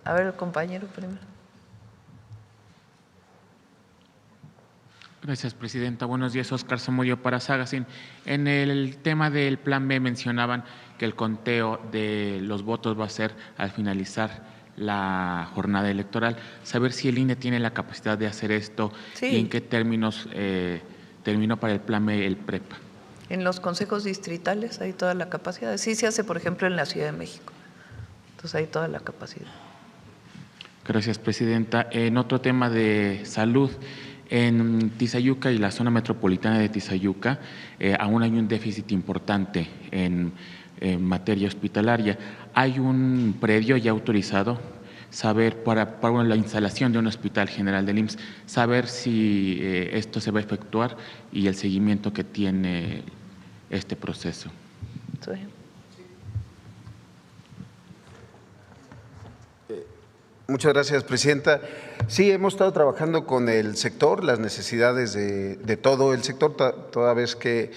A ver, el compañero primero. Gracias, presidenta. Buenos días, Óscar Zamudio para Sagacín. En el tema del Plan B mencionaban que el conteo de los votos va a ser al finalizar la jornada electoral. Saber si el INE tiene la capacidad de hacer esto y en qué términos terminó para el Plan B el PREPA. En los consejos distritales hay toda la capacidad. Sí se hace, por ejemplo, en la Ciudad de México. Entonces hay toda la capacidad. Gracias, presidenta. En otro tema de salud, en Tizayuca y la zona metropolitana de Tizayuca aún hay un déficit importante en materia hospitalaria. Hay un predio ya autorizado, saber para la instalación de un hospital general del IMSS, saber si esto se va a efectuar y el seguimiento que tiene este proceso. Sí. Muchas gracias, presidenta. Sí, hemos estado trabajando con el sector, las necesidades de todo el sector, toda vez que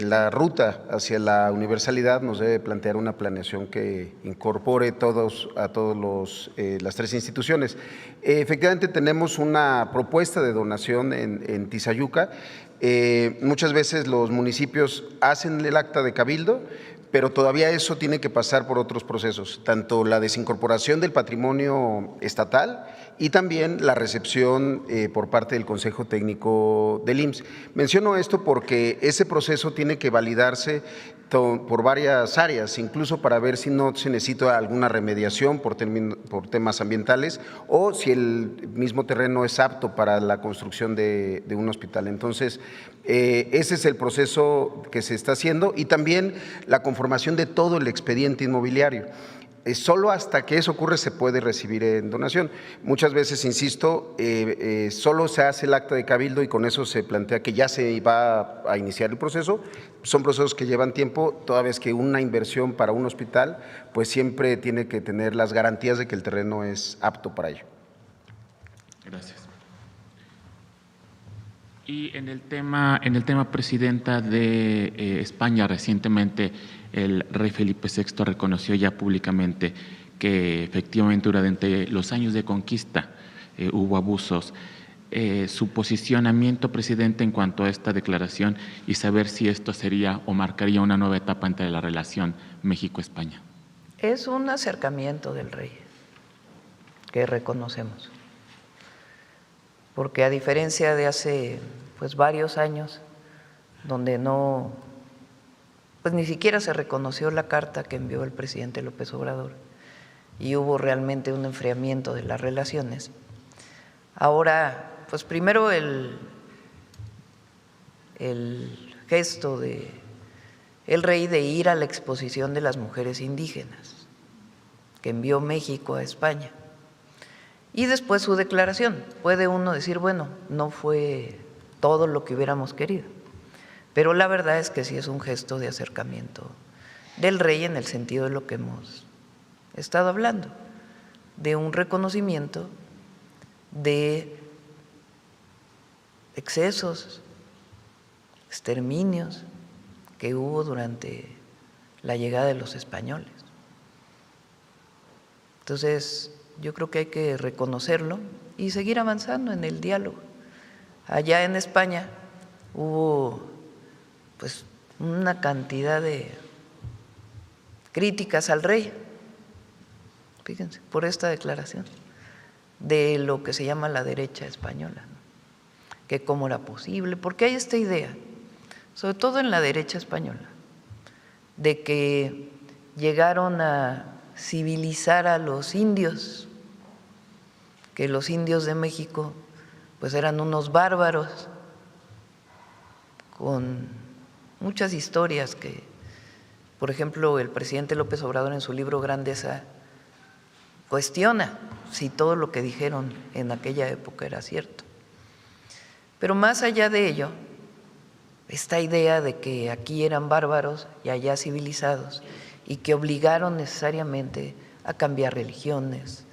la ruta hacia la universalidad nos debe plantear una planeación que incorpore a todas las tres instituciones. Efectivamente, tenemos una propuesta de donación en Tizayuca. Muchas veces los municipios hacen el acta de cabildo, pero todavía eso tiene que pasar por otros procesos, tanto la desincorporación del patrimonio estatal y también la recepción por parte del Consejo Técnico del IMSS. Menciono esto porque ese proceso tiene que validarse por varias áreas, incluso para ver si no se necesita alguna remediación por temas ambientales o si el mismo terreno es apto para la construcción de un hospital. Entonces, ese es el proceso que se está haciendo y también la conformación de todo el expediente inmobiliario. Solo hasta que eso ocurre se puede recibir en donación. Muchas veces, insisto, solo se hace el acta de cabildo y con eso se plantea que ya se va a iniciar el proceso. Son procesos que llevan tiempo, toda vez que una inversión para un hospital pues siempre tiene que tener las garantías de que el terreno es apto para ello. Gracias. Y en el tema, presidenta, de España, recientemente el rey Felipe VI reconoció ya públicamente que efectivamente durante los años de conquista hubo abusos. Su posicionamiento, presidente, en cuanto a esta declaración y saber si esto sería o marcaría una nueva etapa entre la relación México-España. Es un acercamiento del rey que reconocemos. Porque a diferencia de hace pues varios años, donde no, pues ni siquiera se reconoció la carta que envió el presidente López Obrador y hubo realmente un enfriamiento de las relaciones. Ahora, pues primero el gesto de el rey de ir a la exposición de las mujeres indígenas que envió México a España. Y después su declaración. Puede uno decir, bueno, no fue todo lo que hubiéramos querido, pero la verdad es que sí es un gesto de acercamiento del rey en el sentido de lo que hemos estado hablando, de un reconocimiento de excesos, exterminios que hubo durante la llegada de los españoles. Entonces, yo creo que hay que reconocerlo y seguir avanzando en el diálogo. Allá en España hubo pues una cantidad de críticas al rey, fíjense, por esta declaración de lo que se llama la derecha española, ¿no? Que cómo era posible, porque hay esta idea, sobre todo en la derecha española, de que llegaron a civilizar a los indios, que los indios de México pues eran unos bárbaros con muchas historias que, por ejemplo, el presidente López Obrador en su libro Grandeza cuestiona si todo lo que dijeron en aquella época era cierto. Pero más allá de ello, esta idea de que aquí eran bárbaros y allá civilizados y que obligaron necesariamente a cambiar religiones,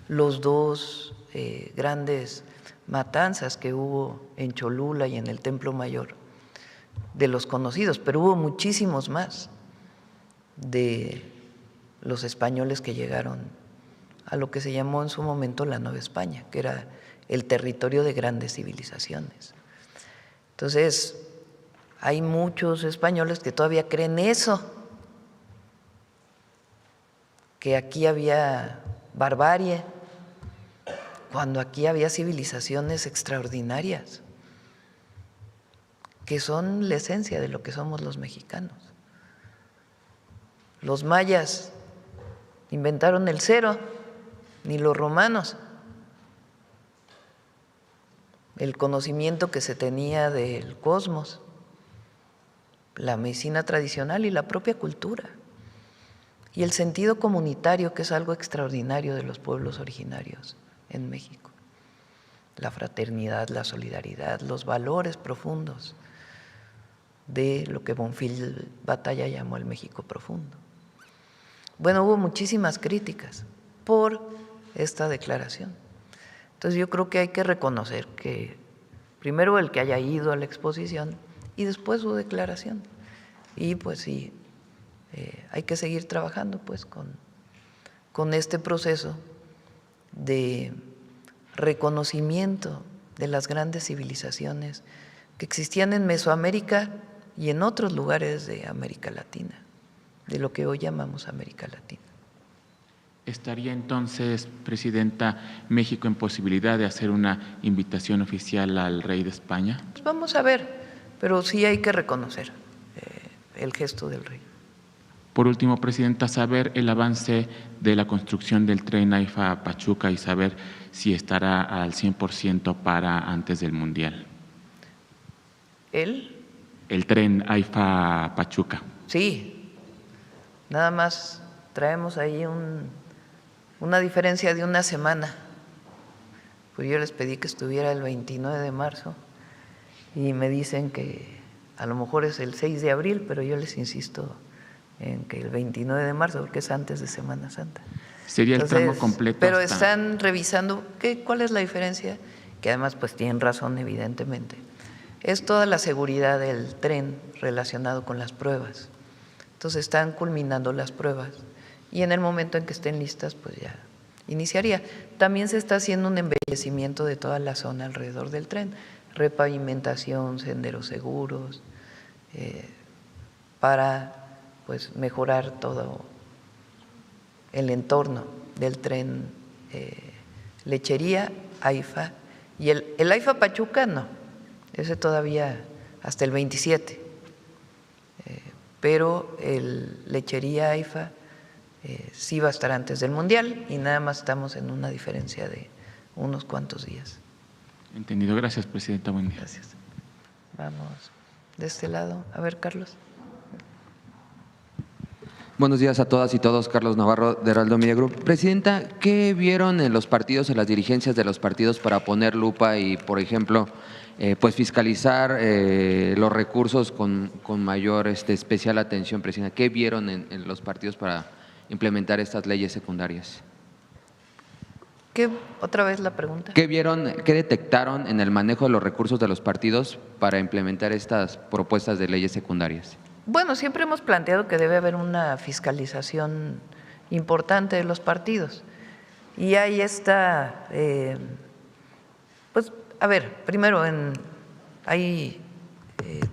los dos grandes matanzas que hubo en Cholula y en el Templo Mayor, de los conocidos, pero hubo muchísimos más de los españoles que llegaron a lo que se llamó en su momento la Nueva España, que era el territorio de grandes civilizaciones. Entonces, hay muchos españoles que todavía creen eso, que aquí había barbarie, cuando aquí había civilizaciones extraordinarias, que son la esencia de lo que somos los mexicanos. Los mayas inventaron el cero, ni los romanos. El conocimiento que se tenía del cosmos, la medicina tradicional y la propia cultura, y el sentido comunitario, que es algo extraordinario de los pueblos originarios en México. La fraternidad, la solidaridad, los valores profundos de lo que Bonfil Batalla llamó el México profundo. Bueno, hubo muchísimas críticas por esta declaración. Entonces yo creo que hay que reconocer que primero el que haya ido a la exposición y después su declaración. Y pues sí, hay que seguir trabajando pues con este proceso de reconocimiento de las grandes civilizaciones que existían en Mesoamérica y en otros lugares de América Latina, de lo que hoy llamamos América Latina. ¿Estaría entonces, Presidenta, México en posibilidad de hacer una invitación oficial al rey de España? Pues vamos a ver, pero sí hay que reconocer el gesto del rey. Por último, Presidenta, saber el avance de la construcción del tren AIFA-Pachuca y saber si estará al 100% para antes del Mundial. El tren AIFA-Pachuca. Sí, nada más traemos ahí una diferencia de una semana. Pues yo les pedí que estuviera el 29 de marzo y me dicen que a lo mejor es el 6 de abril, pero yo les insisto en que el 29 de marzo, porque es antes de Semana Santa. Sería el tramo completo. Pero están revisando cuál es la diferencia, que además pues tienen razón evidentemente. Es toda la seguridad del tren relacionado con las pruebas. Entonces están culminando las pruebas y en el momento en que estén listas pues ya iniciaría. También se está haciendo un embellecimiento de toda la zona alrededor del tren, repavimentación, senderos seguros, para pues mejorar todo el entorno del tren Lechería, AIFA, y el AIFA Pachuca no, ese todavía hasta el 27, pero el Lechería AIFA sí va a estar antes del Mundial y nada más estamos en una diferencia de unos cuantos días. Entendido. Gracias, Presidenta. Buen día. Gracias. Vamos de este lado. A ver, Carlos. Buenos días a todas y todos. Carlos Navarro, de Heraldo Media Group. Presidenta, ¿qué vieron en los partidos, en las dirigencias de los partidos para poner lupa y, por ejemplo, pues fiscalizar los recursos con mayor especial atención, Presidenta? ¿Qué vieron en los partidos para implementar estas leyes secundarias? ¿Otra vez la pregunta? ¿Qué vieron, qué detectaron en el manejo de los recursos de los partidos para implementar estas propuestas de leyes secundarias? Bueno, siempre hemos planteado que debe haber una fiscalización importante de los partidos. Y ahí está, pues, a ver, primero,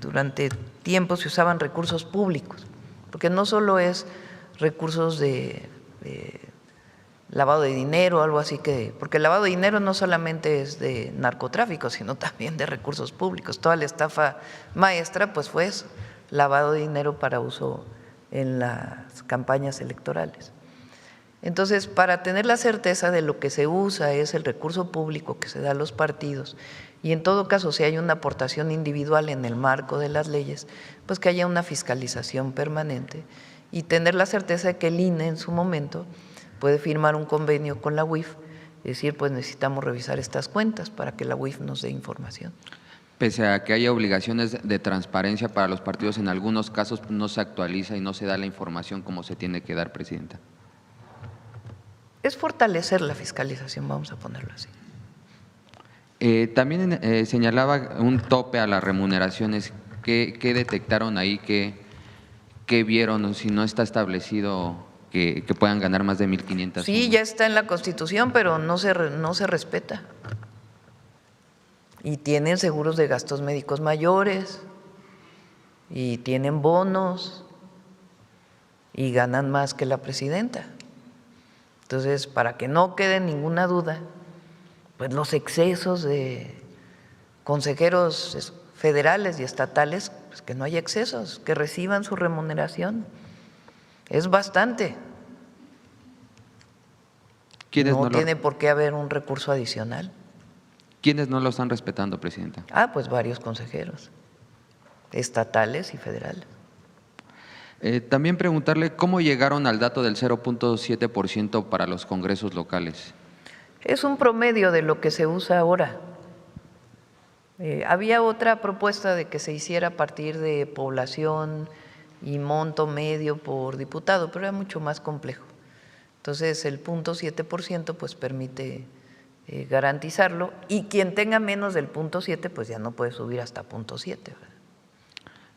durante tiempo se usaban recursos públicos, porque no solo es recursos de lavado de dinero o algo así, porque el lavado de dinero no solamente es de narcotráfico, sino también de recursos públicos. Toda la estafa maestra pues fue eso, lavado de dinero para uso en las campañas electorales. Entonces, para tener la certeza de lo que se usa es el recurso público que se da a los partidos, y en todo caso, si hay una aportación individual en el marco de las leyes, pues que haya una fiscalización permanente y tener la certeza de que el INE en su momento puede firmar un convenio con la UIF, es decir, pues necesitamos revisar estas cuentas para que la UIF nos dé información. Pese a que haya obligaciones de transparencia para los partidos, en algunos casos no se actualiza y no se da la información como se tiene que dar, Presidenta. Es fortalecer la fiscalización, vamos a ponerlo así. También señalaba un tope a las remuneraciones. ¿Qué detectaron ahí? ¿Qué vieron? Si no está establecido que puedan ganar más de 1,500. Sí, ya está en la Constitución, pero no se respeta. Y tienen seguros de gastos médicos mayores, y tienen bonos, y ganan más que la presidenta. Entonces, para que no quede ninguna duda, pues los excesos de consejeros federales y estatales, pues que no haya excesos, que reciban su remuneración. Es bastante. No tiene por qué haber un recurso adicional. ¿Quiénes no lo están respetando, presidenta? Pues varios consejeros, estatales y federales. También preguntarle cómo llegaron al dato del 0,7% para los congresos locales. Es un promedio de lo que se usa ahora. Había otra propuesta de que se hiciera a partir de población y monto medio por diputado, pero era mucho más complejo. Entonces, el 0,7% pues permite garantizarlo, y quien tenga menos del 0,7 pues ya no puede subir hasta 0,7.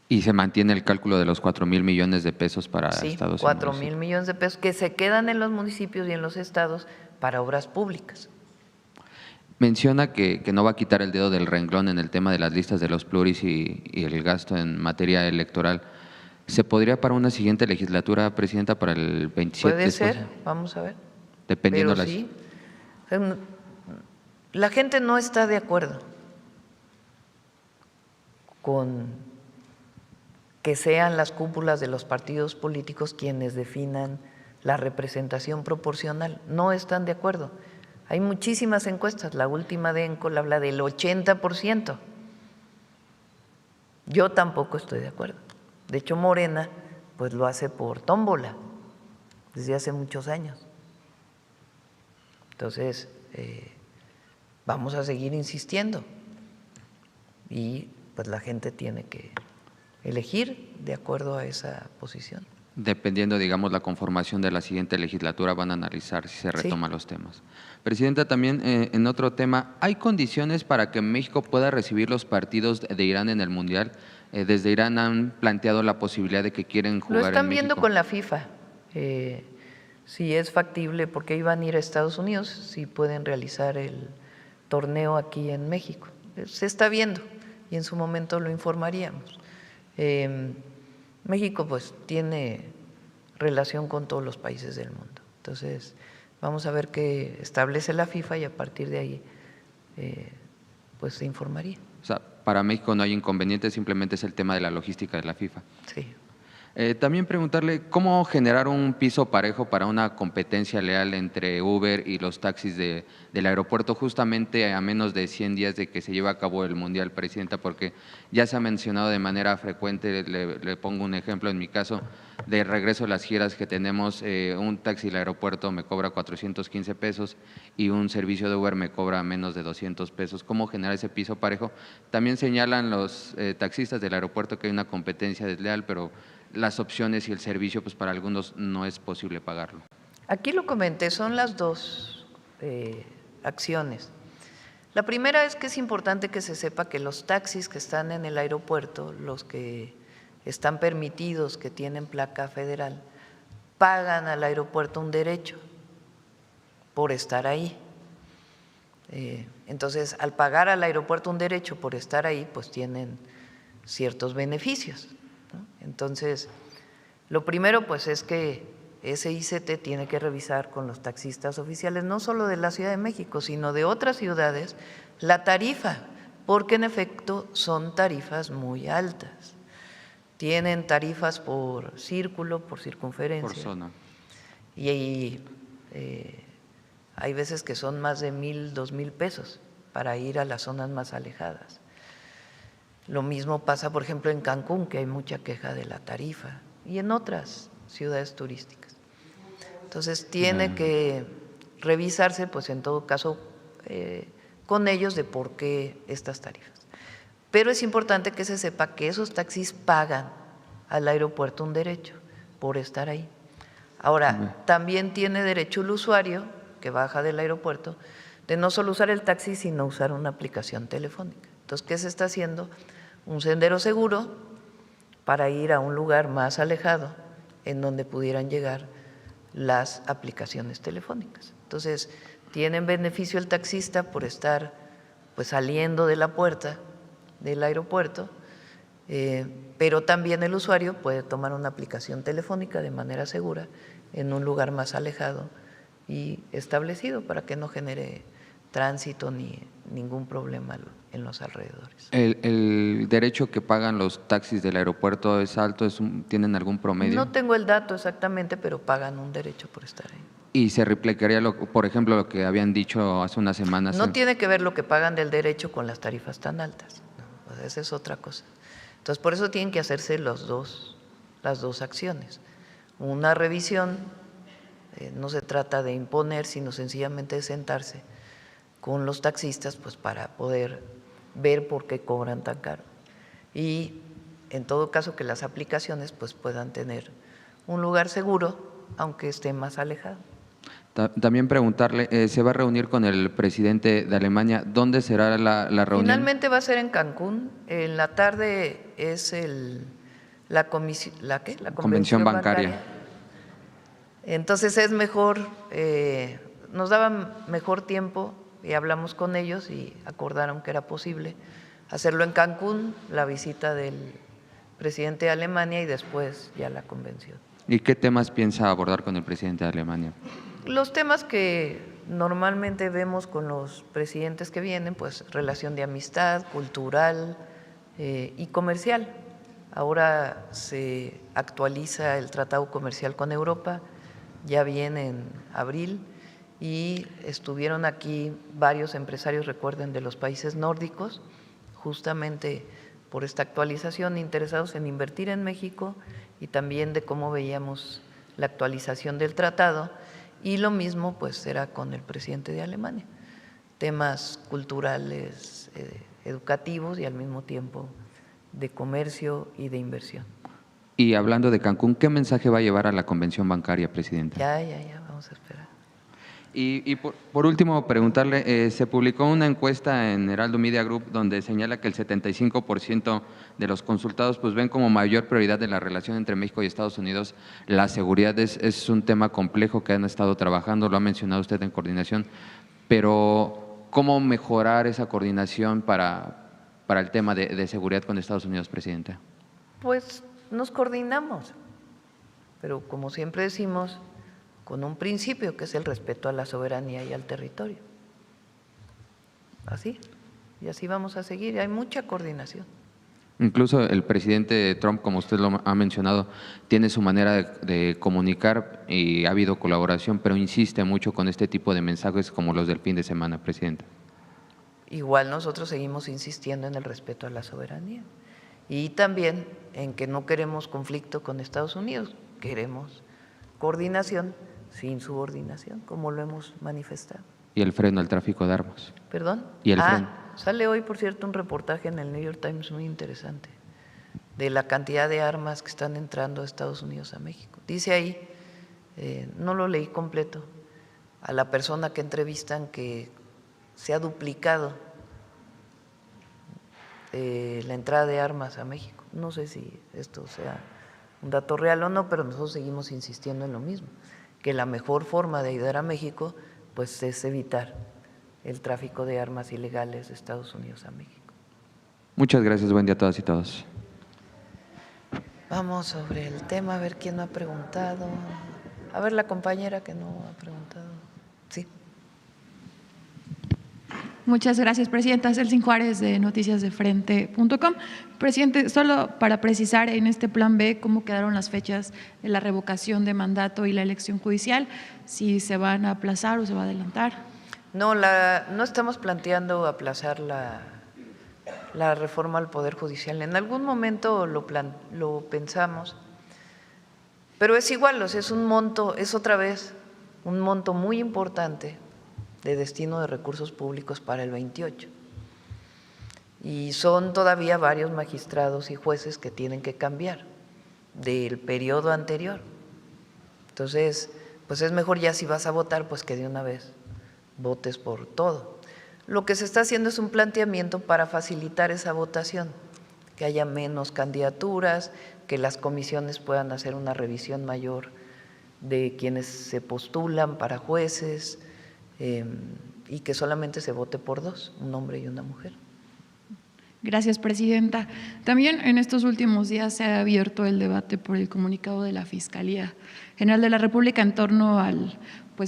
Y se mantiene el cálculo de los 4,000 millones de pesos para estados. 4,000 millones de pesos que se quedan en los municipios y en los estados para obras públicas. Menciona que no va a quitar el dedo del renglón en el tema de las listas de los pluris y el gasto en materia electoral. ¿Se podría para una siguiente legislatura, presidenta, para el 27? Puede ser, vamos a ver. Dependiendo pero sí, la gente no está de acuerdo con que sean las cúpulas de los partidos políticos quienes definan la representación proporcional. No están de acuerdo. Hay muchísimas encuestas, la última de ENCOL habla del 80%. Yo tampoco estoy de acuerdo. De hecho, Morena pues lo hace por tómbola desde hace muchos años. Entonces, vamos a seguir insistiendo, y pues la gente tiene que elegir de acuerdo a esa posición. Dependiendo, digamos, la conformación de la siguiente legislatura, van a analizar si se retoman los temas. Presidenta, también en otro tema, ¿hay condiciones para que México pueda recibir los partidos de Irán en el Mundial? Desde Irán han planteado la posibilidad de que quieren jugar en México. Lo están viendo con la FIFA, si es factible, porque iban a ir a Estados Unidos, si pueden realizar el torneo aquí en México. Se está viendo y en su momento lo informaríamos. México pues tiene relación con todos los países del mundo. Entonces, vamos a ver qué establece la FIFA y a partir de ahí pues se informaría. O sea, para México no hay inconveniente, simplemente es el tema de la logística de la FIFA. Sí. También preguntarle cómo generar un piso parejo para una competencia leal entre Uber y los taxis del aeropuerto, justamente a menos de 100 días de que se lleve a cabo el Mundial, presidenta, porque ya se ha mencionado de manera frecuente. Le pongo un ejemplo en mi caso, de regreso a las giras que tenemos, un taxi del aeropuerto me cobra 415 pesos y un servicio de Uber me cobra menos de 200 pesos. ¿Cómo generar ese piso parejo? También señalan los taxistas del aeropuerto que hay una competencia desleal, pero las opciones y el servicio, pues para algunos no es posible pagarlo. Aquí lo comenté, son las dos acciones. La primera es que es importante que se sepa que los taxis que están en el aeropuerto, los que están permitidos, que tienen placa federal, pagan al aeropuerto un derecho por estar ahí. Entonces, al pagar al aeropuerto un derecho por estar ahí, pues tienen ciertos beneficios, ¿no? Entonces, lo primero pues es que ese ICT tiene que revisar con los taxistas oficiales, no solo de la Ciudad de México, sino de otras ciudades, la tarifa, porque en efecto son tarifas muy altas. Tienen tarifas por círculo, por circunferencia. Por zona. Y hay veces que son más de 1,000, 2,000 pesos para ir a las zonas más alejadas. Lo mismo pasa, por ejemplo, en Cancún, que hay mucha queja de la tarifa, y en otras ciudades turísticas. Entonces, tiene que revisarse, pues en todo caso, con ellos de por qué estas tarifas. Pero es importante que se sepa que esos taxis pagan al aeropuerto un derecho por estar ahí. Ahora, también tiene derecho el usuario que baja del aeropuerto de no solo usar el taxi, sino usar una aplicación telefónica. Entonces, ¿qué se está haciendo? Un sendero seguro para ir a un lugar más alejado en donde pudieran llegar las aplicaciones telefónicas. Entonces, tienen beneficio el taxista por estar pues saliendo de la puerta del aeropuerto, pero también el usuario puede tomar una aplicación telefónica de manera segura en un lugar más alejado y establecido para que no genere tránsito ni ningún problema en los alrededores. ¿El derecho que pagan los taxis del aeropuerto es alto? ¿Tienen algún promedio? No tengo el dato exactamente, pero pagan un derecho por estar ahí. ¿Y se replicaría, por ejemplo, lo que habían dicho hace unas semanas? No tiene que ver lo que pagan del derecho con las tarifas tan altas, ¿no? Pues esa es otra cosa. Entonces, por eso tienen que hacerse las dos acciones. Una revisión, no se trata de imponer, sino sencillamente de sentarse con los taxistas pues para poder ver por qué cobran tan caro. Y en todo caso que las aplicaciones pues puedan tener un lugar seguro, aunque esté más alejado. También preguntarle, ¿se va a reunir con el presidente de Alemania? ¿Dónde será la reunión? Finalmente va a ser en Cancún. En la tarde es la convención bancaria. Entonces es mejor, nos daban mejor tiempo y hablamos con ellos y acordaron que era posible hacerlo en Cancún, la visita del presidente de Alemania y después ya la convención. ¿Y qué temas piensa abordar con el presidente de Alemania? Los temas que normalmente vemos con los presidentes que vienen, pues relación de amistad, cultural y comercial. Ahora se actualiza el tratado comercial con Europa, ya viene en abril y estuvieron aquí varios empresarios, recuerden, de los países nórdicos, justamente por esta actualización, interesados en invertir en México y también de cómo veíamos la actualización del tratado. Y lo mismo pues será con el presidente de Alemania, temas culturales, educativos y al mismo tiempo de comercio y de inversión. Y hablando de Cancún, ¿qué mensaje va a llevar a la convención bancaria, presidenta? Ya, vamos a esperar. Y por último, preguntarle, se publicó una encuesta en Heraldo Media Group donde señala que el 75% de los consultados pues ven como mayor prioridad de la relación entre México y Estados Unidos la seguridad. Es un tema complejo que han estado trabajando, lo ha mencionado usted en coordinación, pero ¿cómo mejorar esa coordinación para el tema de seguridad con Estados Unidos, presidenta? Pues nos coordinamos, pero como siempre decimos, con un principio que es el respeto a la soberanía y al territorio. Así, y así vamos a seguir, hay mucha coordinación. Incluso el presidente Trump, como usted lo ha mencionado, tiene su manera de comunicar y ha habido colaboración, pero insiste mucho con este tipo de mensajes como los del fin de semana, presidenta. Igual nosotros seguimos insistiendo en el respeto a la soberanía y también en que no queremos conflicto con Estados Unidos, queremos coordinación sin subordinación, como lo hemos manifestado. Y el freno al tráfico de armas. ¿Perdón? Y el freno. Sale hoy, por cierto, un reportaje en el New York Times muy interesante de la cantidad de armas que están entrando de Estados Unidos a México. Dice ahí, no lo leí completo, a la persona que entrevistan que se ha duplicado la entrada de armas a México. No sé si esto sea un dato real o no, pero nosotros seguimos insistiendo en lo mismo, que la mejor forma de ayudar a México pues es evitar el tráfico de armas ilegales de Estados Unidos a México. Muchas gracias, buen día a todas y todos. Vamos sobre el tema, a ver quién no ha preguntado. A ver, la compañera que no ha preguntado. Sí. Muchas gracias, presidenta. Celsin Juárez, de noticiasdefrente.com. Presidente, solo para precisar en este plan B cómo quedaron las fechas de la revocación de mandato y la elección judicial, si se van a aplazar o se va a adelantar. No, no estamos planteando aplazar la reforma al Poder Judicial. En algún momento lo pensamos, pero es igual, o sea, es un monto, es otra vez un monto muy importante de destino de recursos públicos para el 28. Y son todavía varios magistrados y jueces que tienen que cambiar del periodo anterior. Entonces, pues es mejor ya si vas a votar, pues que de una vez votes por todo. Lo que se está haciendo es un planteamiento para facilitar esa votación, que haya menos candidaturas, que las comisiones puedan hacer una revisión mayor de quienes se postulan para jueces y que solamente se vote por dos, un hombre y una mujer. Gracias, presidenta. También en estos últimos días se ha abierto el debate por el comunicado de la Fiscalía General de la República en torno al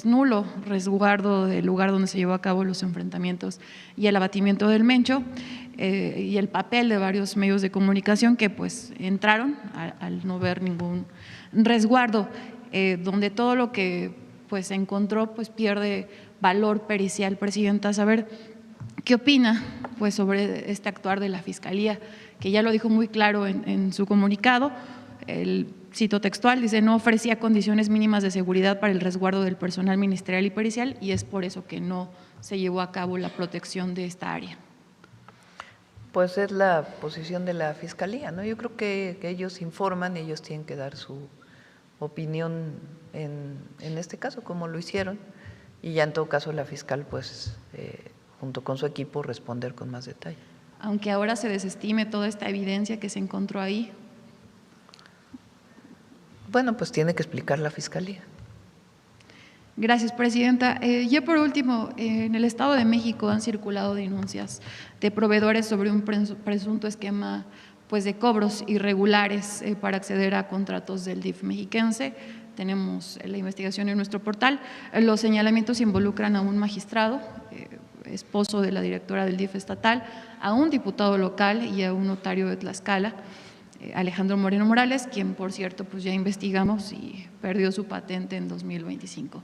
nulo resguardo del lugar donde se llevó a cabo los enfrentamientos y el abatimiento del Mencho y el papel de varios medios de comunicación que entraron al no ver ningún resguardo, donde todo lo que se encontró pierde valor pericial. Presidenta, saber ¿qué opina sobre este actuar de la Fiscalía? Que ya lo dijo muy claro en su comunicado, cito textual, dice: no ofrecía condiciones mínimas de seguridad para el resguardo del personal ministerial y pericial y es por eso que no se llevó a cabo la protección de esta área. Pues es la posición de la Fiscalía, ¿no? Yo creo que ellos informan y ellos tienen que dar su opinión en este caso, como lo hicieron, y ya en todo caso la fiscal junto con su equipo responder con más detalle. Aunque ahora se desestime toda esta evidencia que se encontró ahí. Bueno, pues tiene que explicar la Fiscalía. Gracias, presidenta. Ya por último, en el Estado de México han circulado denuncias de proveedores sobre un presunto esquema de cobros irregulares para acceder a contratos del DIF mexiquense. Tenemos la investigación en nuestro portal. Los señalamientos involucran a un magistrado, esposo de la directora del DIF estatal, a un diputado local y a un notario de Tlaxcala, Alejandro Moreno Morales, quien por cierto ya investigamos y perdió su patente en 2025.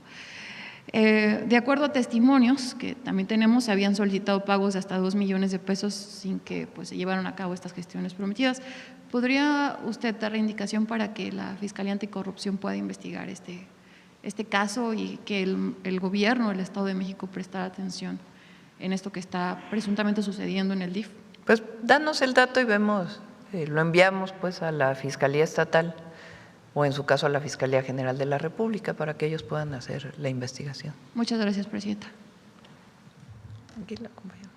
De acuerdo a testimonios que también tenemos, se habían solicitado pagos de hasta 2 millones de pesos sin que se llevaran a cabo estas gestiones prometidas. ¿Podría usted dar indicación para que la Fiscalía Anticorrupción pueda investigar este caso y que el gobierno del Estado de México prestara atención en esto que está presuntamente sucediendo en el DIF? Pues danos el dato y vemos, lo enviamos a la Fiscalía Estatal o en su caso a la Fiscalía General de la República para que ellos puedan hacer la investigación. Muchas gracias, presidenta. Aquí la acompañamos.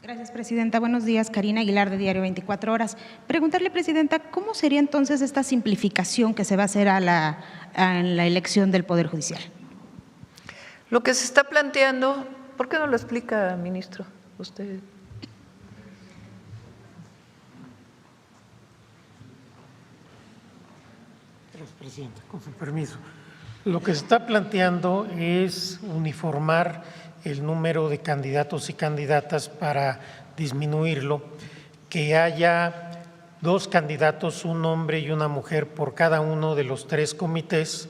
Gracias, presidenta. Buenos días, Karina Aguilar, de Diario 24 Horas. Preguntarle, presidenta, ¿cómo sería entonces esta simplificación que se va a hacer en la elección del Poder Judicial? Lo que se está planteando, ¿por qué no lo explica, ministro? Usted. Gracias, presidenta. Con su permiso. Lo que se está planteando es uniformar el número de candidatos y candidatas para disminuirlo, que haya 2 candidatos, un hombre y una mujer por cada uno de los 3 comités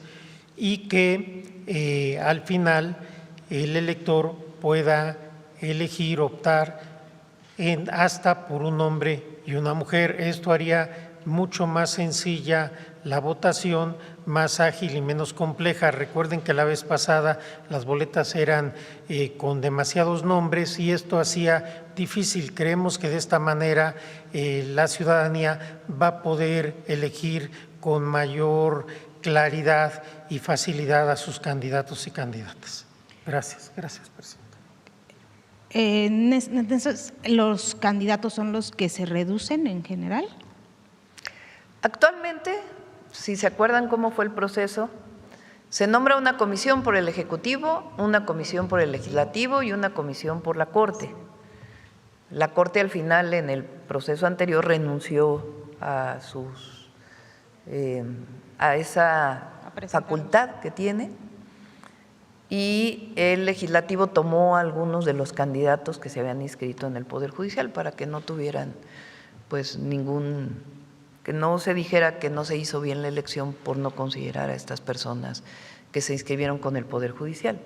y que al final el elector pueda elegir, optar hasta por un hombre y una mujer. Esto haría mucho más sencilla la votación, más ágil y menos compleja. Recuerden que la vez pasada las boletas eran con demasiados nombres y esto hacía difícil. Creemos que de esta manera la ciudadanía va a poder elegir con mayor claridad y facilidad a sus candidatos y candidatas. Gracias, presidenta. Entonces, ¿los candidatos son los que se reducen en general? Actualmente, si se acuerdan cómo fue el proceso, se nombra una comisión por el Ejecutivo, una comisión por el Legislativo y una comisión por la Corte. La Corte al final, en el proceso anterior, renunció a esa facultad que tiene y el Legislativo tomó algunos de los candidatos que se habían inscrito en el Poder Judicial para que no tuvieran que no se dijera que no se hizo bien la elección por no considerar a estas personas que se inscribieron con el Poder Judicial.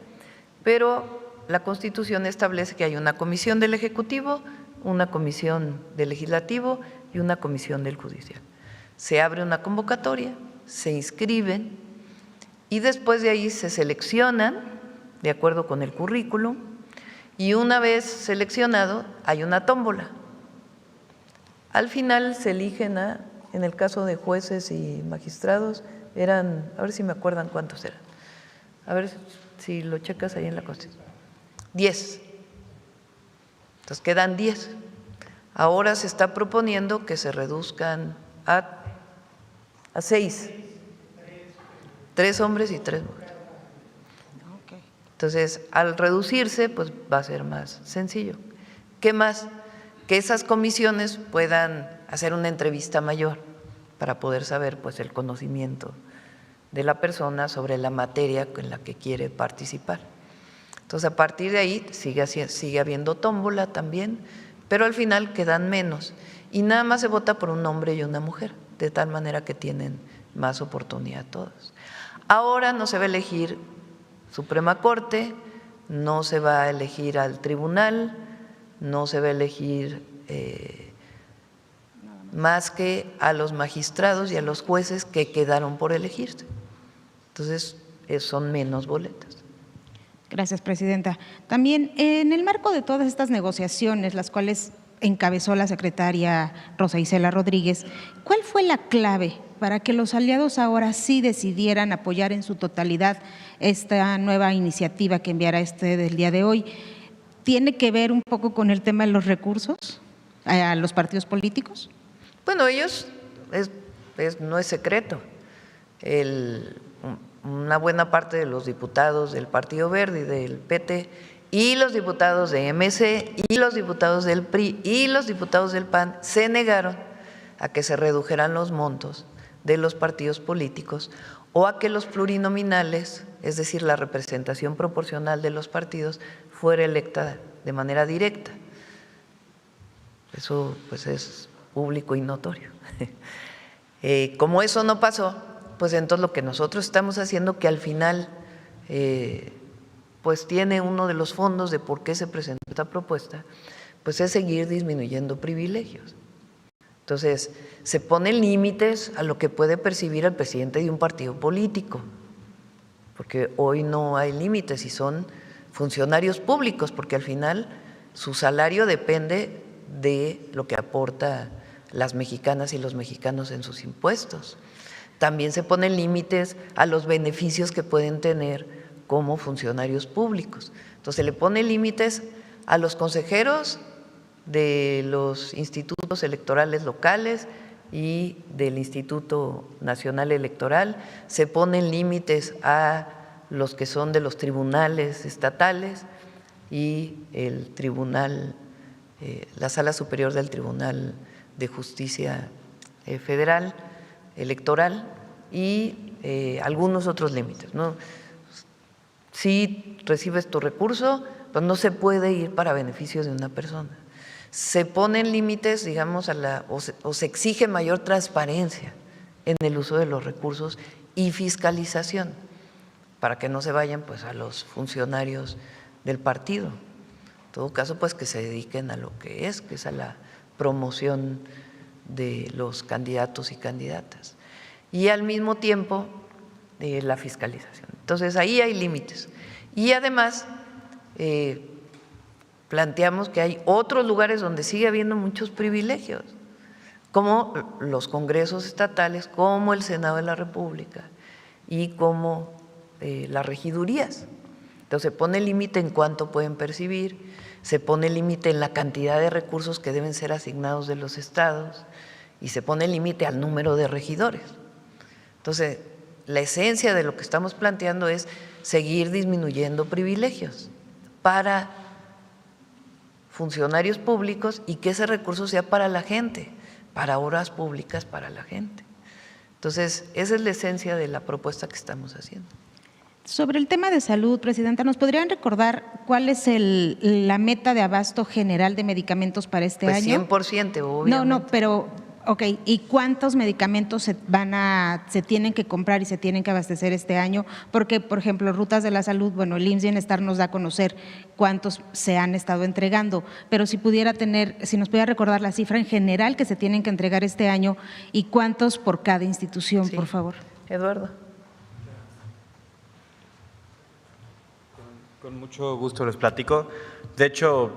Pero la Constitución establece que hay una comisión del Ejecutivo, una comisión del Legislativo y una comisión del Judicial. Se abre una convocatoria, se inscriben y después de ahí se seleccionan de acuerdo con el currículum y una vez seleccionado hay una tómbola. Al final se eligen en el caso de jueces y magistrados, eran, a ver si me acuerdan cuántos eran, a ver si lo checas ahí en la Constitución, 10. Entonces quedan 10. Ahora se está proponiendo que se reduzcan a 6, 3 hombres y 3 mujeres. Entonces, al reducirse, pues va a ser más sencillo. ¿Qué más? Que esas comisiones puedan hacer una entrevista mayor para poder saber pues el conocimiento de la persona sobre la materia en la que quiere participar. Entonces, a partir de ahí sigue habiendo tómbola también, pero al final quedan menos y nada más se vota por un hombre y una mujer, de tal manera que tienen más oportunidad todos. Ahora no se va a elegir Suprema Corte, no se va a elegir al tribunal, no se va a elegir más que a los magistrados y a los jueces que quedaron por elegirse. Entonces, son menos boletas. Gracias, presidenta. También, en el marco de todas estas negociaciones, las cuales encabezó la secretaria Rosa Isela Rodríguez, ¿cuál fue la clave para que los aliados ahora sí decidieran apoyar en su totalidad esta nueva iniciativa que enviará del día de hoy? ¿Tiene que ver un poco con el tema de los recursos a los partidos políticos? Bueno, ellos, no es secreto, una buena parte de los diputados del Partido Verde y del PT y los diputados de MC y los diputados del PRI y los diputados del PAN se negaron a que se redujeran los montos de los partidos políticos o a que los plurinominales, es decir, la representación proporcional de los partidos, fuera electa de manera directa. Eso pues es público y notorio. Como eso no pasó, pues entonces lo que nosotros estamos haciendo, que al final pues tiene uno de los fondos de por qué se presentó esta propuesta, pues es seguir disminuyendo privilegios. Entonces, se ponen límites a lo que puede percibir el presidente de un partido político, porque hoy no hay límites y son funcionarios públicos, porque al final su salario depende de lo que aporta las mexicanas y los mexicanos en sus impuestos. También se ponen límites a los beneficios que pueden tener como funcionarios públicos. Entonces, se le pone límites a los consejeros de los institutos electorales locales y del Instituto Nacional Electoral, se ponen límites a los que son de los tribunales estatales y el tribunal, la Sala Superior del Tribunal de Justicia Federal Electoral y algunos otros límites, ¿no? Si recibes tu recurso, pues no se puede ir para beneficio de una persona. Se ponen límites, digamos, o se exige mayor transparencia en el uso de los recursos y fiscalización para que no se vayan pues a los funcionarios del partido. En todo caso, pues que se dediquen a lo que es a la promoción de los candidatos y candidatas. Y al mismo tiempo, la fiscalización. Entonces, ahí hay límites. Y además, planteamos que hay otros lugares donde sigue habiendo muchos privilegios, como los congresos estatales, como el Senado de la República y como las regidurías. Entonces, se pone límite en cuánto pueden percibir, se pone límite en la cantidad de recursos que deben ser asignados de los estados y se pone límite al número de regidores. Entonces, la esencia de lo que estamos planteando es seguir disminuyendo privilegios para funcionarios públicos y que ese recurso sea para la gente, para obras públicas para la gente. Entonces, esa es la esencia de la propuesta que estamos haciendo. Sobre el tema de salud, presidenta, ¿nos podrían recordar cuál es la meta de abasto general de medicamentos para este año? 100%, obviamente. No, pero, ok, ¿y cuántos medicamentos se tienen que comprar y se tienen que abastecer este año? Porque, por ejemplo, Rutas de la Salud, bueno, el IMSS Bienestar nos da a conocer cuántos se han estado entregando, pero si nos pudiera recordar la cifra en general que se tienen que entregar este año y cuántos por cada institución, Sí. por favor. Eduardo. Con mucho gusto les platico. De hecho,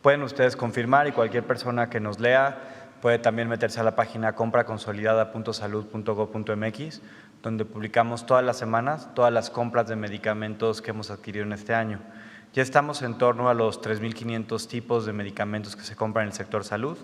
pueden ustedes confirmar y cualquier persona que nos lea puede también meterse a la página compraconsolidada.salud.gov.mx, donde publicamos todas las semanas todas las compras de medicamentos que hemos adquirido en este año. Ya estamos en torno a los 3.500 tipos de medicamentos que se compran en el sector salud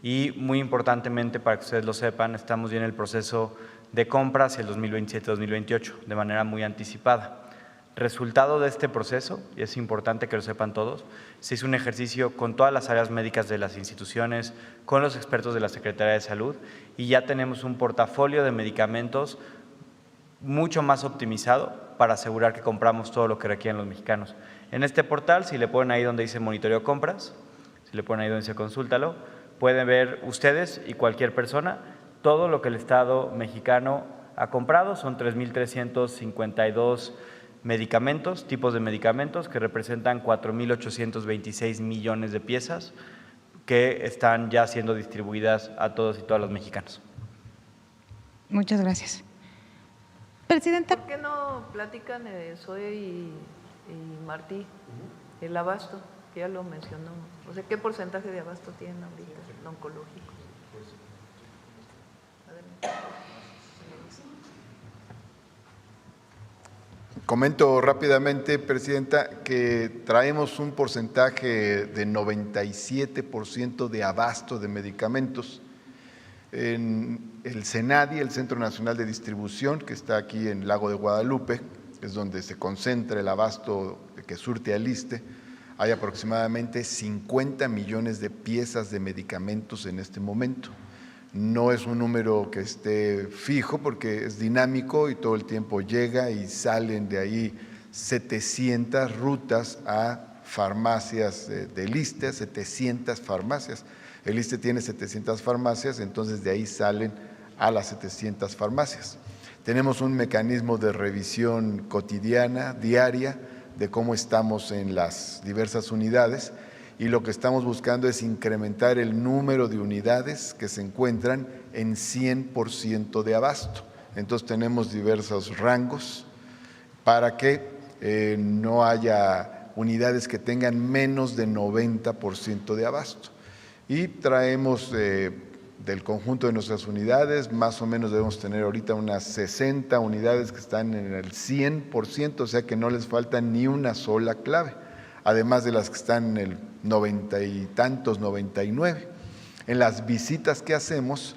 y, muy importantemente, para que ustedes lo sepan, estamos ya en el proceso de compra hacia el 2027-2028 de manera muy anticipada. Resultado de este proceso, y es importante que lo sepan todos, se hizo un ejercicio con todas las áreas médicas de las instituciones, con los expertos de la Secretaría de Salud, y ya tenemos un portafolio de medicamentos mucho más optimizado para asegurar que compramos todo lo que requieren los mexicanos. En este portal, si le ponen ahí donde dice monitoreo compras, si le ponen ahí donde dice consúltalo, pueden ver ustedes y cualquier persona todo lo que el Estado mexicano ha comprado. Son 3.352 medicamentos, tipos de medicamentos que representan 4.826 millones de piezas que están ya siendo distribuidas a todos y todas los mexicanos. Muchas gracias. Presidenta. ¿Por qué no platican Zoe y Martí el abasto? Que ya lo mencionamos. O sea, ¿qué porcentaje de abasto tienen ahorita el oncológico? Comento rápidamente, Presidenta, que traemos un porcentaje de 97% de abasto de medicamentos. En el CENADI, el Centro Nacional de Distribución, que está aquí en Lago de Guadalupe, es donde se concentra el abasto que surte al ISSSTE, hay aproximadamente 50 millones de piezas de medicamentos en este momento. No es un número que esté fijo porque es dinámico y todo el tiempo llega y salen de ahí 700 rutas a farmacias del ISSSTE, 700 farmacias. El ISSSTE tiene 700 farmacias, entonces de ahí salen a las 700 farmacias. Tenemos un mecanismo de revisión cotidiana, diaria, de cómo estamos en las diversas unidades, y lo que estamos buscando es incrementar el número de unidades que se encuentran en 100% de abasto. Entonces tenemos diversos rangos para que no haya unidades que tengan menos de 90% de abasto. Y traemos del conjunto de nuestras unidades, más o menos debemos tener ahorita unas 60 unidades que están en el 100%, o sea que no les falta ni una sola clave, además de las que están en el 90 y tantos, 99. En las visitas que hacemos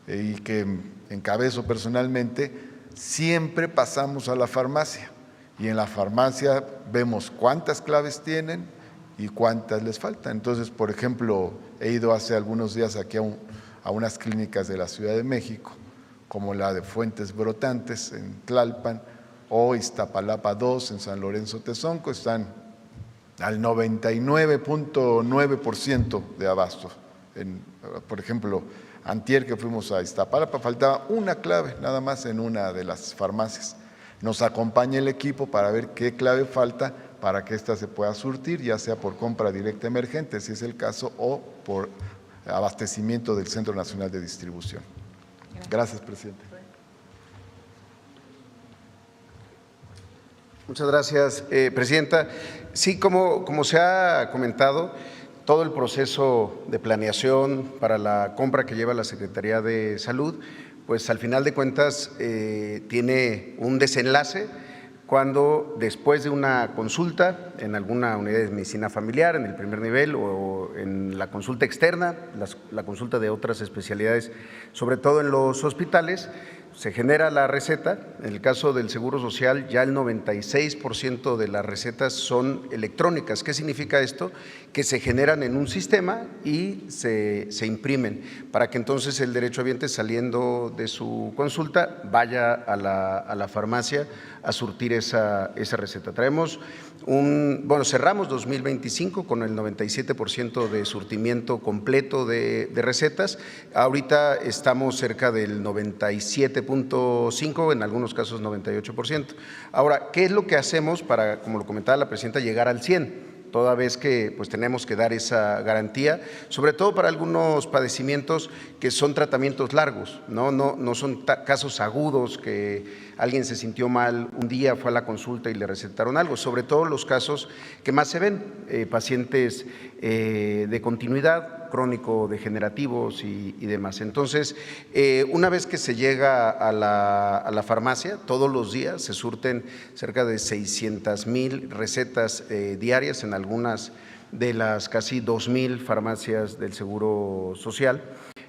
y que encabezo personalmente, siempre pasamos a la farmacia y en la farmacia vemos cuántas claves tienen y cuántas les faltan. Entonces, por ejemplo, he ido hace algunos días aquí a unas clínicas de la Ciudad de México, como la de Fuentes Brotantes en Tlalpan o Iztapalapa 2 en San Lorenzo Tezonco, están al 99.9% de abasto. Por ejemplo, antier que fuimos a Iztapalapa, faltaba una clave nada más en una de las farmacias. Nos acompaña el equipo para ver qué clave falta para que ésta se pueda surtir, ya sea por compra directa emergente, si es el caso, o por abastecimiento del Centro Nacional de Distribución. Gracias, presidente. Muchas gracias, Presidenta. Sí, como se ha comentado, todo el proceso de planeación para la compra que lleva la Secretaría de Salud, pues al final de cuentas tiene un desenlace cuando después de una consulta en alguna unidad de medicina familiar, en el primer nivel o en la consulta externa, la consulta de otras especialidades, sobre todo en los hospitales, se genera la receta. En el caso del Seguro Social, ya el 96% de las recetas son electrónicas. ¿Qué significa esto? Que se generan en un sistema y se imprimen para que entonces el derechohabiente, saliendo de su consulta, vaya a la farmacia a surtir esa receta. Cerramos 2025 con el 97% de surtimiento completo de recetas. Ahorita estamos cerca del 97.5%, en algunos casos 98%. Ahora, ¿qué es lo que hacemos para, como lo comentaba la presidenta, llegar al 100%? Toda vez que pues tenemos que dar esa garantía, sobre todo para algunos padecimientos que son tratamientos largos, no son casos agudos que alguien se sintió mal un día, fue a la consulta y le recetaron algo, sobre todo los casos que más se ven, pacientes de continuidad, crónico-degenerativos y demás. Entonces, una vez que se llega a la farmacia, todos los días se surten cerca de 600,000 recetas diarias en algunas de las casi 2,000 farmacias del Seguro Social,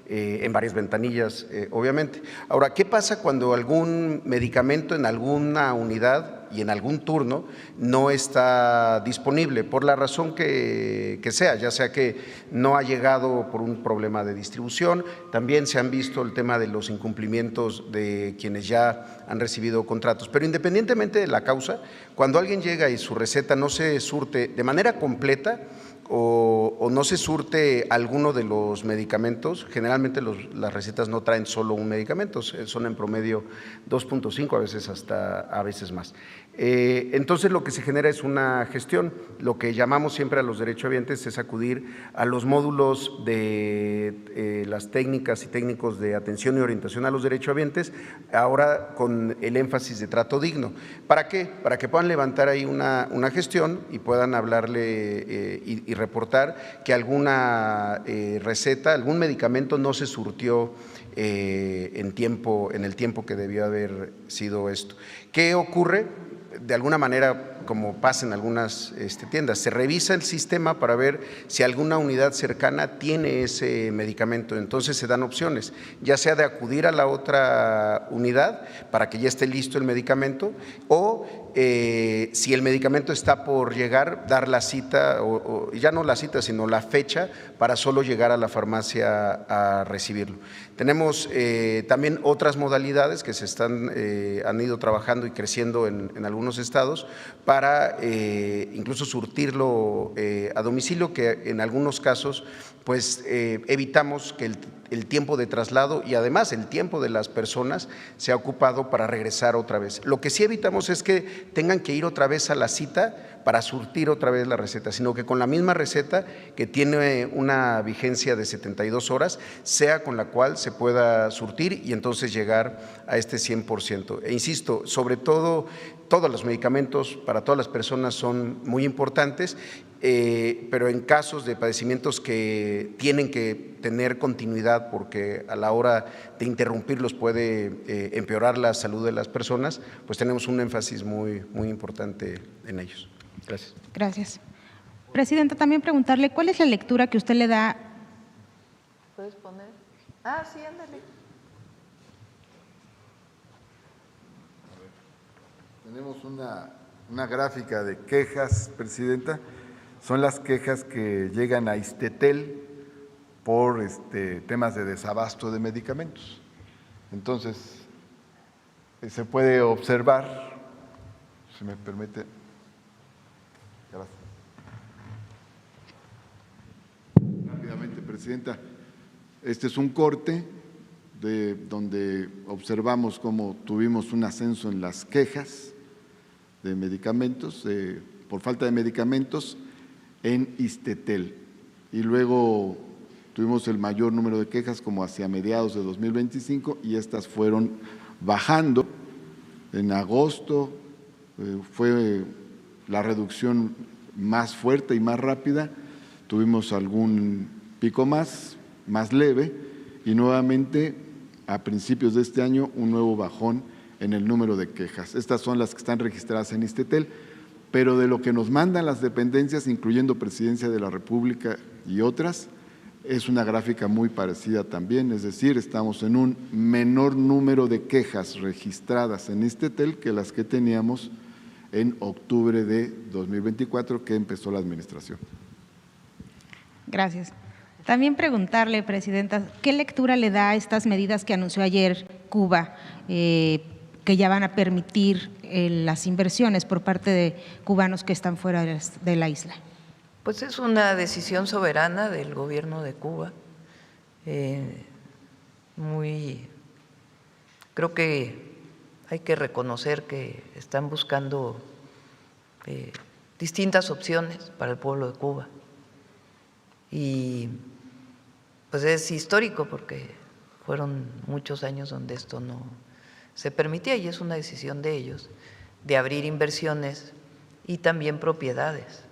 en varias ventanillas, obviamente. Ahora, ¿qué pasa cuando algún medicamento en alguna unidad y en algún turno no está disponible, por la razón que sea, ya sea que no ha llegado por un problema de distribución? También se han visto el tema de los incumplimientos de quienes ya han recibido contratos. Pero independientemente de la causa, cuando alguien llega y su receta no se surte de manera completa, o no se surte alguno de los medicamentos, generalmente las recetas no traen solo un medicamento, son en promedio 2.5, a veces más. Entonces lo que se genera es una gestión. Lo que llamamos siempre a los derechohabientes es acudir a los módulos de las técnicas y técnicos de atención y orientación a los derechohabientes, ahora con el énfasis de trato digno. ¿Para qué? Para que puedan levantar ahí una gestión y puedan hablarle y reportar que alguna receta, algún medicamento no se surtió en el tiempo que debió haber sido esto. ¿Qué ocurre? De alguna manera, como pasa en algunas tiendas, se revisa el sistema para ver si alguna unidad cercana tiene ese medicamento. Entonces se dan opciones, ya sea de acudir a la otra unidad para que ya esté listo el medicamento, o si el medicamento está por llegar, dar la cita, o ya no la cita, sino la fecha para solo llegar a la farmacia a recibirlo. Tenemos también otras modalidades que han ido trabajando y creciendo en algunos estados para incluso surtirlo a domicilio, que en algunos casos pues evitamos que el tiempo de traslado y además el tiempo de las personas sea ocupado para regresar otra vez. Lo que sí evitamos es que tengan que ir otra vez a la cita para surtir otra vez la receta, sino que con la misma receta, que tiene una vigencia de 72 horas, sea con la cual se pueda surtir y entonces llegar a este 100%. E insisto, sobre todo, todos los medicamentos para todas las personas son muy importantes, pero en casos de padecimientos que tienen que tener continuidad porque a la hora de interrumpirlos puede empeorar la salud de las personas, pues tenemos un énfasis muy importante en ellos. Gracias. Gracias. Presidenta, también preguntarle, ¿cuál es la lectura que usted le da? ¿Puedes poner? Ah, sí, ándale. Tenemos una gráfica de quejas, Presidenta. Son las quejas que llegan a ISSSTETEL por temas de desabasto de medicamentos. Entonces, se puede observar, si me permite. Gracias. Rápidamente, Presidenta. Este es un corte de donde observamos cómo tuvimos un ascenso en las quejas de medicamentos, por falta de medicamentos en ISSSTETEL. Y luego tuvimos el mayor número de quejas como hacia mediados de 2025 y estas fueron bajando. En agosto fue la reducción más fuerte y más rápida, tuvimos algún pico más leve y nuevamente a principios de este año un nuevo bajón en el número de quejas. Estas son las que están registradas en ISSSTETEL, pero de lo que nos mandan las dependencias, incluyendo Presidencia de la República y otras, es una gráfica muy parecida también, es decir, estamos en un menor número de quejas registradas en ISSSTETEL que las que teníamos en octubre de 2024, que empezó la administración. Gracias. También preguntarle, Presidenta, ¿qué lectura le da a estas medidas que anunció ayer Cuba, que ya van a permitir las inversiones por parte de cubanos que están fuera de la isla? Pues es una decisión soberana del gobierno de Cuba. Creo que hay que reconocer que están buscando distintas opciones para el pueblo de Cuba. Y pues es histórico porque fueron muchos años donde esto no se permitía y es una decisión de ellos de abrir inversiones y también propiedades,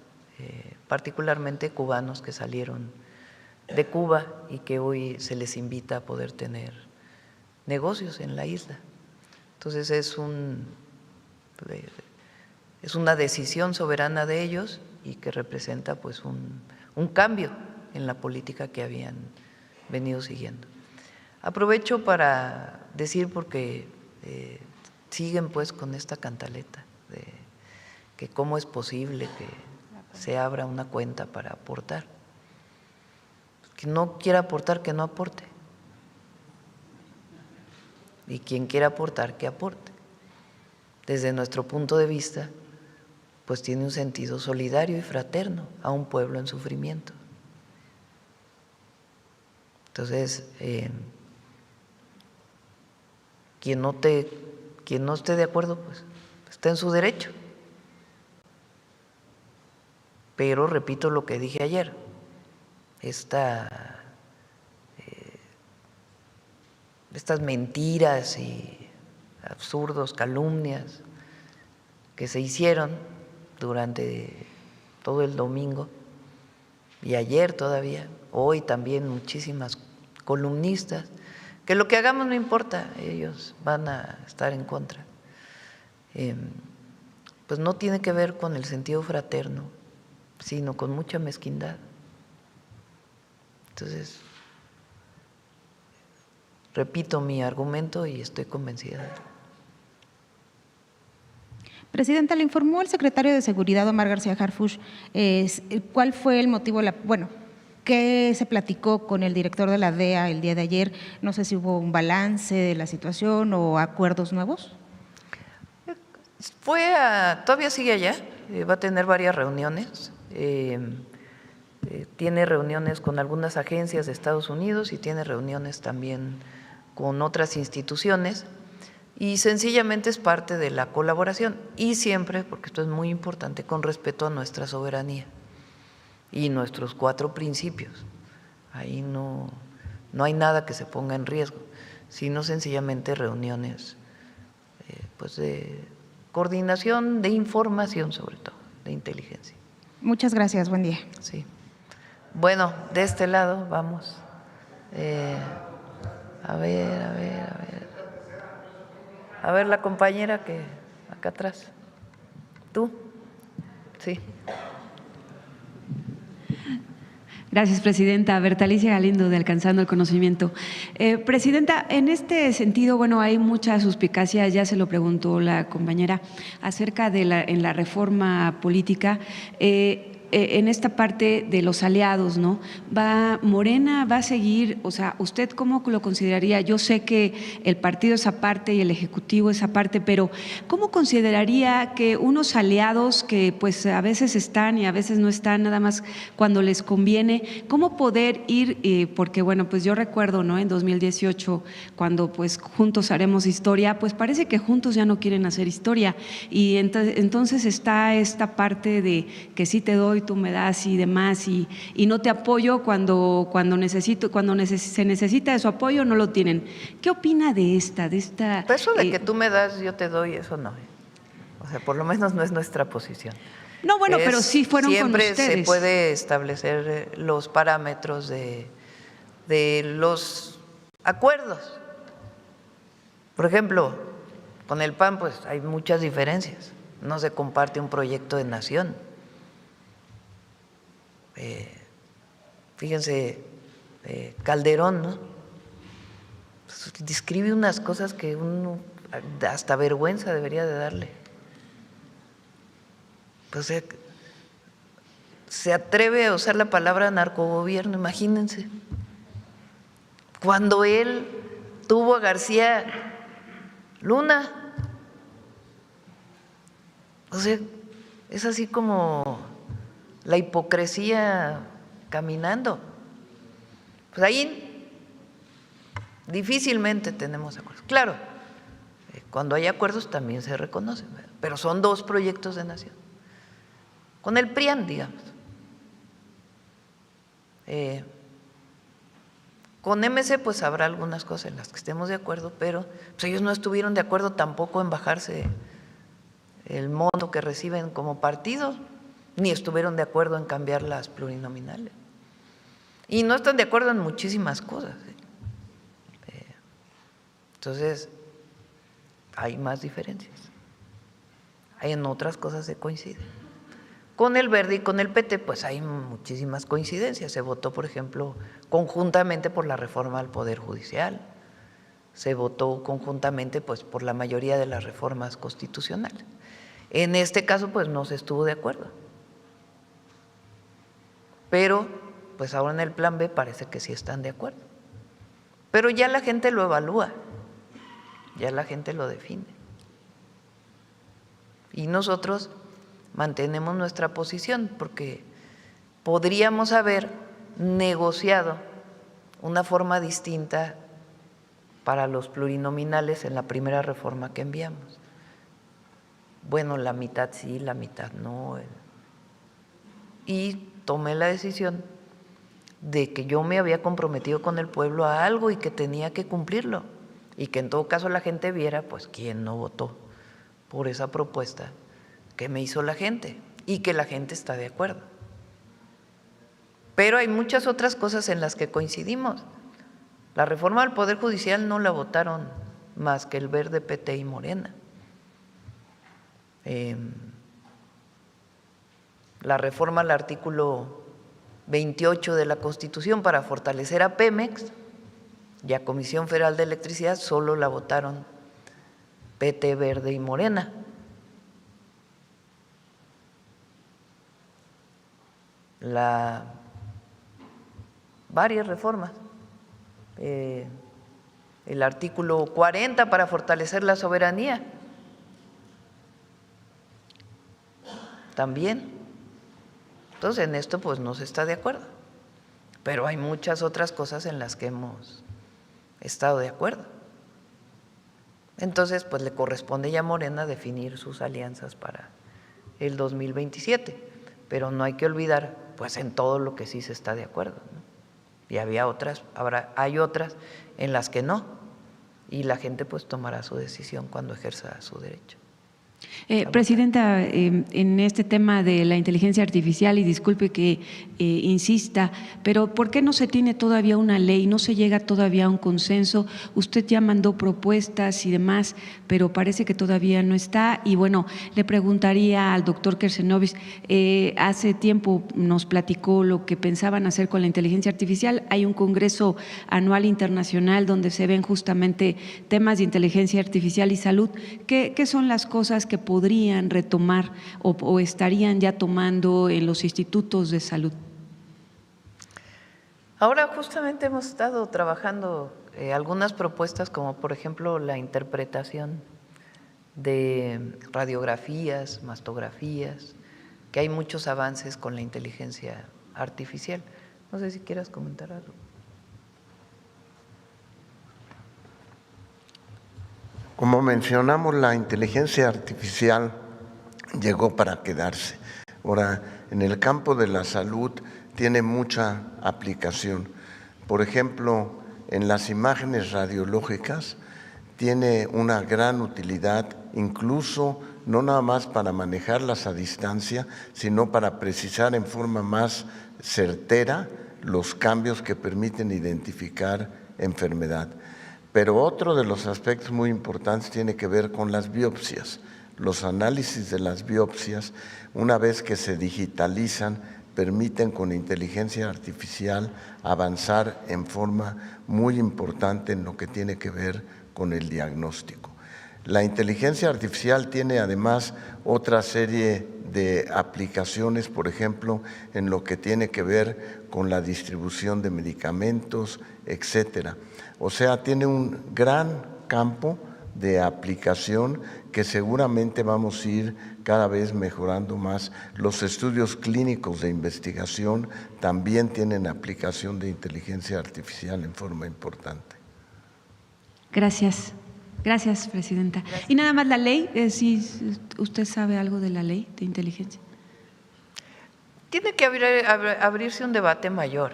particularmente cubanos que salieron de Cuba y que hoy se les invita a poder tener negocios en la isla. Entonces es una decisión soberana de ellos y que representa pues un cambio en la política que habían venido siguiendo. Aprovecho para decir, porque siguen pues con esta cantaleta de que cómo es posible que se abra una cuenta para aportar. Quien no quiera aportar, que no aporte. Y quien quiera aportar, que aporte. Desde nuestro punto de vista, pues tiene un sentido solidario y fraterno a un pueblo en sufrimiento. Entonces, quien no esté de acuerdo, pues está en su derecho. Pero repito lo que dije ayer, estas mentiras y absurdos, calumnias que se hicieron durante todo el domingo y ayer todavía, hoy también muchísimas columnistas, que lo que hagamos no importa, ellos van a estar en contra. Pues no tiene que ver con el sentido fraterno, sino con mucha mezquindad. Entonces, repito mi argumento y estoy convencida de él. Presidenta, le informó el secretario de Seguridad, Omar García Harfuch, cuál fue el motivo, qué se platicó con el director de la DEA el día de ayer. No sé si hubo un balance de la situación o acuerdos nuevos. Todavía sigue allá, va a tener varias reuniones. Tiene reuniones con algunas agencias de Estados Unidos y tiene reuniones también con otras instituciones, y sencillamente es parte de la colaboración, y siempre, porque esto es muy importante, con respeto a nuestra soberanía y nuestros 4 principios. Ahí no hay nada que se ponga en riesgo, sino sencillamente reuniones pues de coordinación, de información sobre todo, de inteligencia. Muchas gracias, buen día. Sí. Bueno, de este lado vamos. A ver la compañera que acá atrás. ¿Tú? Sí. Gracias, Presidenta. Bertalicia Galindo, de Alcanzando el Conocimiento. Presidenta, en este sentido, hay mucha suspicacia, ya se lo preguntó la compañera, acerca de en la reforma política. En esta parte de los aliados, ¿no? Morena va a seguir, ¿usted cómo lo consideraría? Yo sé que el partido es aparte y el Ejecutivo es aparte, pero ¿cómo consideraría que unos aliados que pues a veces están y a veces no están, nada más cuando les conviene, cómo poder ir, porque pues yo recuerdo, ¿no? En 2018, cuando pues juntos haremos historia, pues parece que juntos ya no quieren hacer historia, y entonces está esta parte de que sí te doy, tú me das y demás, y no te apoyo cuando se necesita de su apoyo, no lo tienen. ¿Qué opina de esta? Pues eso de que tú me das, yo te doy, eso no. Por lo menos no es nuestra posición. No, pero sí fueron con ustedes. Siempre se puede establecer los parámetros de los acuerdos. Por ejemplo, con el PAN pues hay muchas diferencias. No se comparte un proyecto de nación. Fíjense, Calderón, ¿no? Describe unas cosas que uno hasta vergüenza debería de darle. Pues se atreve a usar la palabra narcogobierno, imagínense. Cuando él tuvo a García Luna, es así como la hipocresía caminando. Pues ahí difícilmente tenemos acuerdos. Claro, cuando hay acuerdos también se reconocen, pero son 2 proyectos de nación. Con el PRIAN, digamos. Con MC pues habrá algunas cosas en las que estemos de acuerdo, pero pues ellos no estuvieron de acuerdo tampoco en bajarse el monto que reciben como partido, ni estuvieron de acuerdo en cambiar las plurinominales. Y no están de acuerdo en muchísimas cosas. Entonces, hay más diferencias. En otras cosas se coincide. Con el Verde y con el PT, pues hay muchísimas coincidencias. Se votó, por ejemplo, conjuntamente por la reforma al Poder Judicial. Se votó conjuntamente pues, por la mayoría de las reformas constitucionales. En este caso, pues no se estuvo de acuerdo. Pero, pues ahora en el plan B parece que sí están de acuerdo. Pero ya la gente lo evalúa, ya la gente lo define. Y nosotros mantenemos nuestra posición porque podríamos haber negociado una forma distinta para los plurinominales en la primera reforma que enviamos. Bueno, la mitad sí, la mitad no. Y tomé la decisión de que yo me había comprometido con el pueblo a algo y que tenía que cumplirlo. Y que en todo caso la gente viera, pues, quién no votó por esa propuesta que me hizo la gente y que la gente está de acuerdo. Pero hay muchas otras cosas en las que coincidimos. La reforma al Poder Judicial no la votaron más que el Verde, PT y Morena. La reforma al artículo 28 de la Constitución para fortalecer a Pemex y a Comisión Federal de Electricidad solo la votaron PT, Verde y Morena. Varias reformas. El artículo 40 para fortalecer la soberanía. También. Entonces, en esto pues no se está de acuerdo. Pero hay muchas otras cosas en las que hemos estado de acuerdo. Entonces, pues le corresponde ya a Morena definir sus alianzas para el 2027. Pero no hay que olvidar, pues, en todo lo que sí se está de acuerdo, ¿no? Y hay otras en las que no. Y la gente pues tomará su decisión cuando ejerza su derecho. Presidenta, en este tema de la inteligencia artificial, y disculpe que insista, pero ¿por qué no se tiene todavía una ley? ¿No se llega todavía a un consenso? Usted ya mandó propuestas y demás, pero parece que todavía no está. Y bueno, le preguntaría al doctor Kersenovich, hace tiempo nos platicó lo que pensaban hacer con la inteligencia artificial. Hay un congreso anual internacional donde se ven justamente temas de inteligencia artificial y salud. ¿Qué son las cosas que podrían retomar o estarían ya tomando en los institutos de salud? Ahora justamente hemos estado trabajando algunas propuestas como por ejemplo la interpretación de radiografías, mastografías, que hay muchos avances con la inteligencia artificial. No sé si quieras comentar algo. Como mencionamos, la inteligencia artificial llegó para quedarse. Ahora, en el campo de la salud tiene mucha aplicación. Por ejemplo, en las imágenes radiológicas tiene una gran utilidad, incluso no nada más para manejarlas a distancia, sino para precisar en forma más certera los cambios que permiten identificar enfermedad. Pero otro de los aspectos muy importantes tiene que ver con las biopsias. Los análisis de las biopsias, una vez que se digitalizan, permiten con inteligencia artificial avanzar en forma muy importante en lo que tiene que ver con el diagnóstico. La inteligencia artificial tiene además otra serie de aplicaciones, por ejemplo, en lo que tiene que ver con la distribución de medicamentos, etcétera. O sea, tiene un gran campo de aplicación que seguramente vamos a ir cada vez mejorando más. Los estudios clínicos de investigación también tienen aplicación de inteligencia artificial en forma importante. Gracias. Gracias, Presidenta. Gracias. Y nada más la ley, si usted sabe algo de la ley de inteligencia. Tiene que abrirse un debate mayor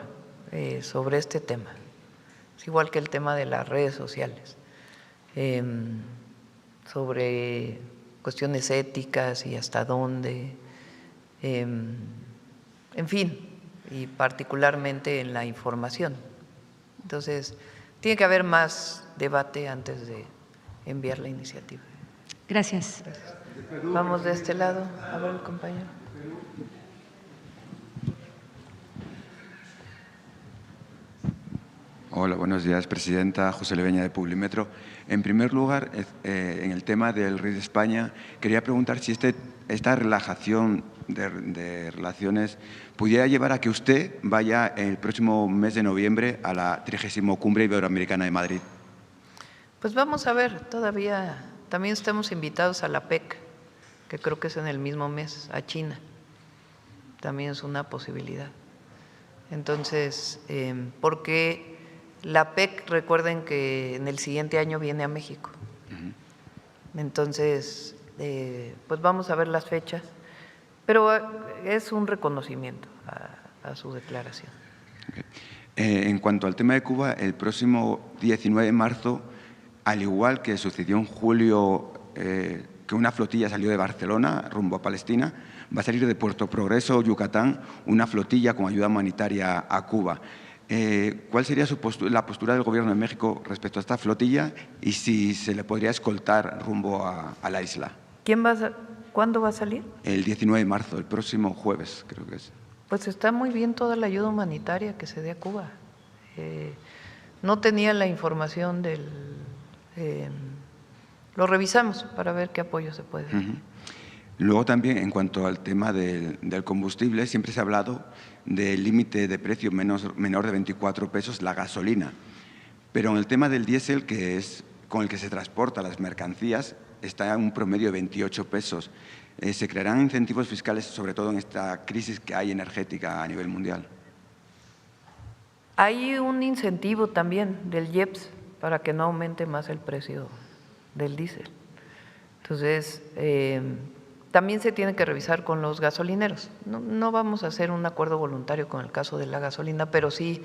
sobre este tema. Es igual que el tema de las redes sociales, sobre cuestiones éticas y hasta dónde, en fin, y particularmente en la información. Entonces, tiene que haber más debate antes de enviar la iniciativa. Gracias. Vamos de este lado, a ver el compañero. Hola, buenos días, presidenta. José Leveña, de Publimetro. En primer lugar, en el tema del Rey de España, quería preguntar si esta relajación de relaciones pudiera llevar a que usted vaya el próximo mes de noviembre a la 30ª Cumbre Iberoamericana de Madrid. Pues vamos a ver, todavía también estamos invitados a la PEC, que creo que es en el mismo mes, a China. También es una posibilidad. Entonces, porque la PEC, recuerden que en el siguiente año viene a México. Entonces, pues vamos a ver las fechas, pero es un reconocimiento a su declaración. Okay. En cuanto al tema de Cuba, el próximo 19 de marzo, al igual que sucedió en julio, que una flotilla salió de Barcelona rumbo a Palestina, va a salir de Puerto Progreso, Yucatán, una flotilla con ayuda humanitaria a Cuba. ¿Cuál sería la postura del Gobierno de México respecto a esta flotilla y si se le podría escoltar rumbo a la isla? ¿Cuándo va a salir? El 19 de marzo, el próximo jueves, creo que es. Pues está muy bien toda la ayuda humanitaria que se dé a Cuba. No tenía la información lo revisamos para ver qué apoyo se puede dar. Luego también, en cuanto al tema del combustible, siempre se ha hablado del límite de precio menor de 24 pesos la gasolina. Pero en el tema del diésel, que es con el que se transportan las mercancías, está en un promedio de 28 pesos. ¿Se crearán incentivos fiscales, sobre todo en esta crisis que hay energética a nivel mundial? Hay un incentivo también del IEPS para que no aumente más el precio del diésel. Entonces, también se tiene que revisar con los gasolineros. No vamos a hacer un acuerdo voluntario con el caso de la gasolina, pero sí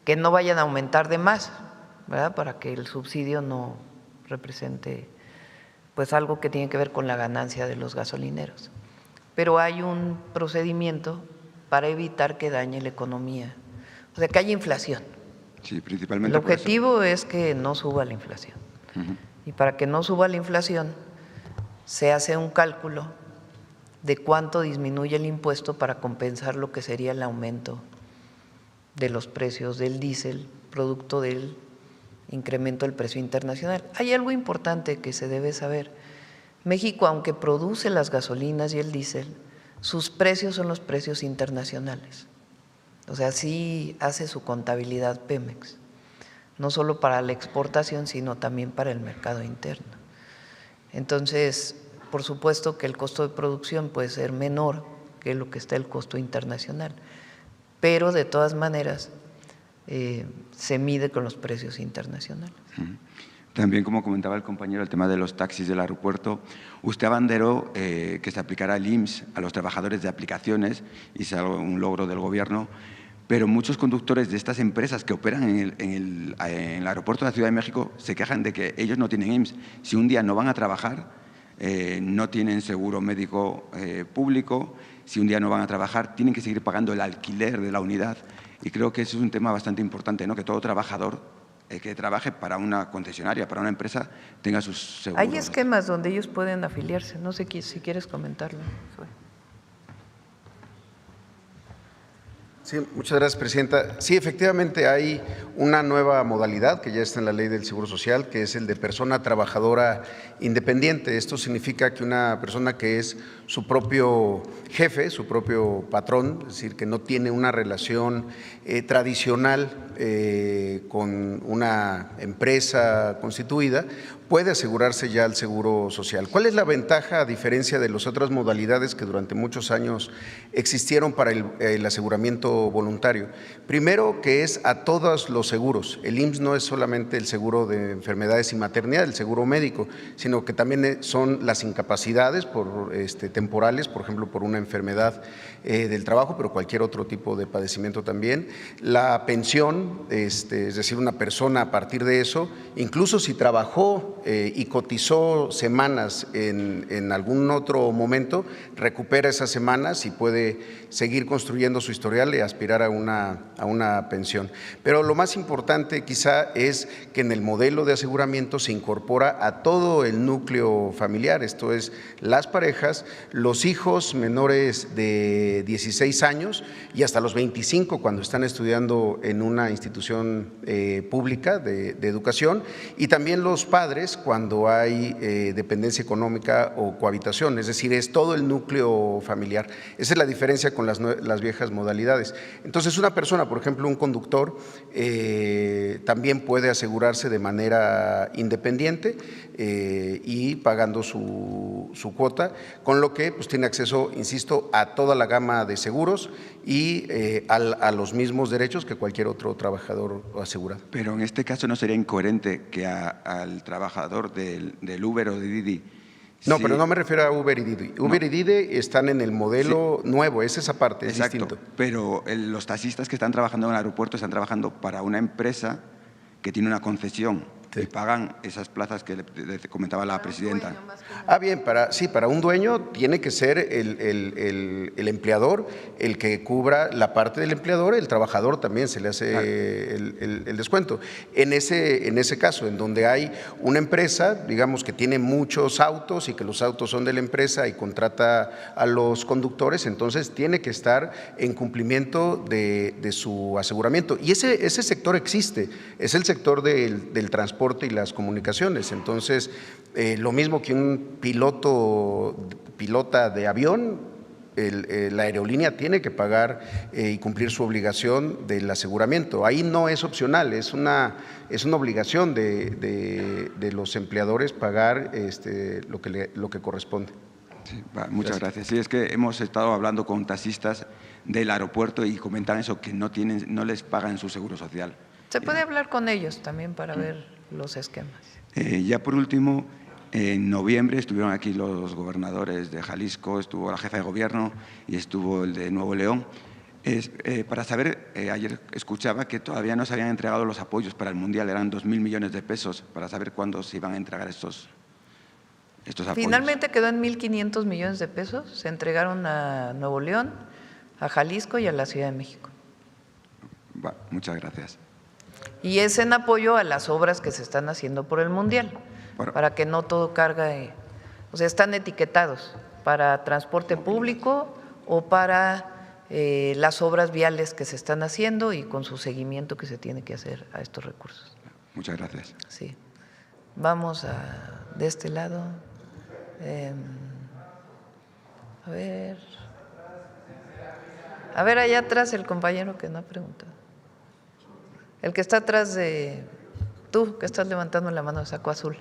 que no vayan a aumentar de más, ¿verdad? Para que el subsidio no represente pues algo que tiene que ver con la ganancia de los gasolineros. Pero hay un procedimiento para evitar que dañe la economía, o sea, que haya inflación. Sí, principalmente. El objetivo es que no suba la inflación. Y para que no suba la inflación, se hace un cálculo de cuánto disminuye el impuesto para compensar lo que sería el aumento de los precios del diésel, producto del incremento del precio internacional. Hay algo importante que se debe saber. México, aunque produce las gasolinas y el diésel, sus precios son los precios internacionales. O sea, sí hace su contabilidad Pemex, no solo para la exportación, sino también para el mercado interno. Entonces, por supuesto que el costo de producción puede ser menor que lo que está el costo internacional, pero de todas maneras se mide con los precios internacionales. También, como comentaba el compañero, el tema de los taxis del aeropuerto, usted abanderó que se aplicara el IMSS a los trabajadores de aplicaciones, y es un logro del Gobierno, pero muchos conductores de estas empresas que operan en el aeropuerto de la Ciudad de México se quejan de que ellos no tienen IMSS. Si un día no van a trabajar, no tienen seguro médico público, si un día no van a trabajar, tienen que seguir pagando el alquiler de la unidad. Y creo que eso es un tema bastante importante, ¿no? Que todo trabajador que trabaje para una concesionaria, para una empresa, tenga sus seguros. Hay esquemas donde ellos pueden afiliarse, no sé si quieres comentarlo. Sí, muchas gracias, presidenta. Sí, efectivamente hay una nueva modalidad que ya está en la Ley del Seguro Social, que es el de persona trabajadora independiente. Esto significa que una persona que es su propio jefe, su propio patrón, es decir, que no tiene una relación tradicional con una empresa constituida, puede asegurarse ya el seguro social. ¿Cuál es la ventaja, a diferencia de las otras modalidades que durante muchos años existieron para el aseguramiento voluntario? Primero, que es a todos los seguros. El IMSS no es solamente el seguro de enfermedades y maternidad, el seguro médico, sino que también son las incapacidades temporales, por ejemplo, por una enfermedad del trabajo, pero cualquier otro tipo de padecimiento también. La pensión, es decir, una persona a partir de eso, incluso si trabajó y cotizó semanas en algún otro momento, recupera esas semanas y puede seguir construyendo su historial y aspirar a una pensión. Pero lo más importante quizá es que en el modelo de aseguramiento se incorpora a todo el núcleo familiar, esto es, las parejas, los hijos menores de 16 años y hasta los 25 cuando están estudiando en una institución pública de educación, y también los padres cuando hay dependencia económica o cohabitación, es decir, es todo el núcleo familiar. Esa es la diferencia con las viejas modalidades. Entonces, una persona, por ejemplo, un conductor, también puede asegurarse de manera independiente y pagando su cuota, con lo que pues, tiene acceso, insisto, a toda la gama de seguros y a los mismos derechos que cualquier otro trabajador asegurado. Pero en este caso no sería incoherente que al trabajador del Uber o de Didi… No, sí, pero no me refiero a Uber y Didi. Uber y Didi están en el modelo nuevo, es esa parte, es distinto. Pero los taxistas que están trabajando en el aeropuerto están trabajando para una empresa que tiene una concesión y pagan esas plazas que le comentaba la presidenta. Bien, para un dueño tiene que ser el empleador el que cubra la parte del empleador, el trabajador también se le hace el descuento. En ese caso, en donde hay una empresa, digamos que tiene muchos autos y que los autos son de la empresa y contrata a los conductores, entonces tiene que estar en cumplimiento de su aseguramiento. Y ese sector existe, es el sector del transporte y las comunicaciones. Entonces, lo mismo que un pilota de avión, la aerolínea tiene que pagar y cumplir su obligación del aseguramiento. Ahí no es opcional, es una obligación de los empleadores pagar lo que corresponde. Sí, muchas gracias. Sí, es que hemos estado hablando con taxistas del aeropuerto y comentan eso, que no les pagan su seguro social. Se puede hablar con ellos también para ver los esquemas. Ya por último, en noviembre estuvieron aquí los gobernadores de Jalisco, estuvo la jefa de gobierno y estuvo el de Nuevo León. Para saber, ayer escuchaba que todavía no se habían entregado los apoyos para el Mundial, eran 2.000 millones de pesos, para saber cuándo se iban a entregar estos apoyos. Finalmente quedó en 1.500 millones de pesos, se entregaron a Nuevo León, a Jalisco y a la Ciudad de México. Muchas gracias. Y es en apoyo a las obras que se están haciendo por el Mundial, para que no todo cargue, o sea, están etiquetados para transporte público o para las obras viales que se están haciendo y con su seguimiento que se tiene que hacer a estos recursos. Muchas gracias. Sí. Vamos de este lado. A ver allá atrás el compañero que no ha preguntado. El que está atrás de tú, que estás levantando la mano, saco azul.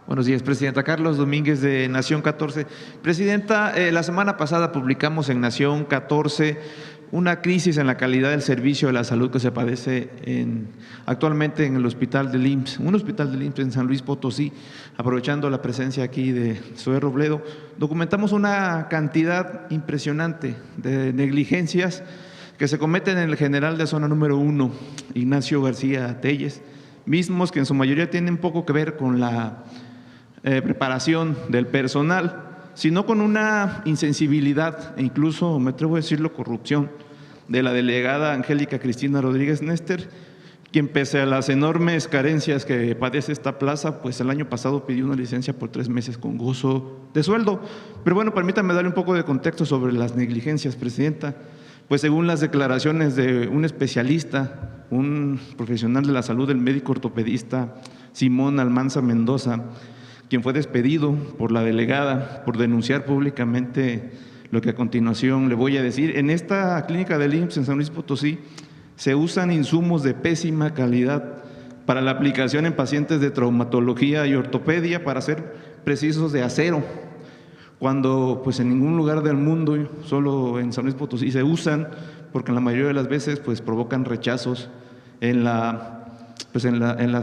Buenos días, Presidenta. Carlos Domínguez, de Nación 14. Presidenta, la semana pasada publicamos en Nación 14 una crisis en la calidad del servicio de la salud que se padece actualmente en el hospital del IMSS, un hospital del IMSS en San Luis Potosí. Aprovechando la presencia aquí de Zoé Robledo, documentamos una cantidad impresionante de negligencias que se cometen en el general de zona número 1, Ignacio García Telles, mismos que en su mayoría tienen poco que ver con la preparación del personal, sino con una insensibilidad e incluso, me atrevo a decirlo, corrupción de la delegada Angélica Cristina Rodríguez Nester, quien pese a las enormes carencias que padece esta plaza, pues el año pasado pidió una licencia por 3 meses con gozo de sueldo. Pero bueno, permítame darle un poco de contexto sobre las negligencias, Presidenta. Pues según las declaraciones de un especialista, un profesional de la salud, el médico ortopedista Simón Almanza Mendoza, quien fue despedido por la delegada por denunciar públicamente lo que a continuación le voy a decir. En esta clínica del IMSS en San Luis Potosí se usan insumos de pésima calidad para la aplicación en pacientes de traumatología y ortopedia, para ser precisos, de acero, cuando pues en ningún lugar del mundo, solo en San Luis Potosí se usan, porque en la mayoría de las veces pues provocan rechazos en las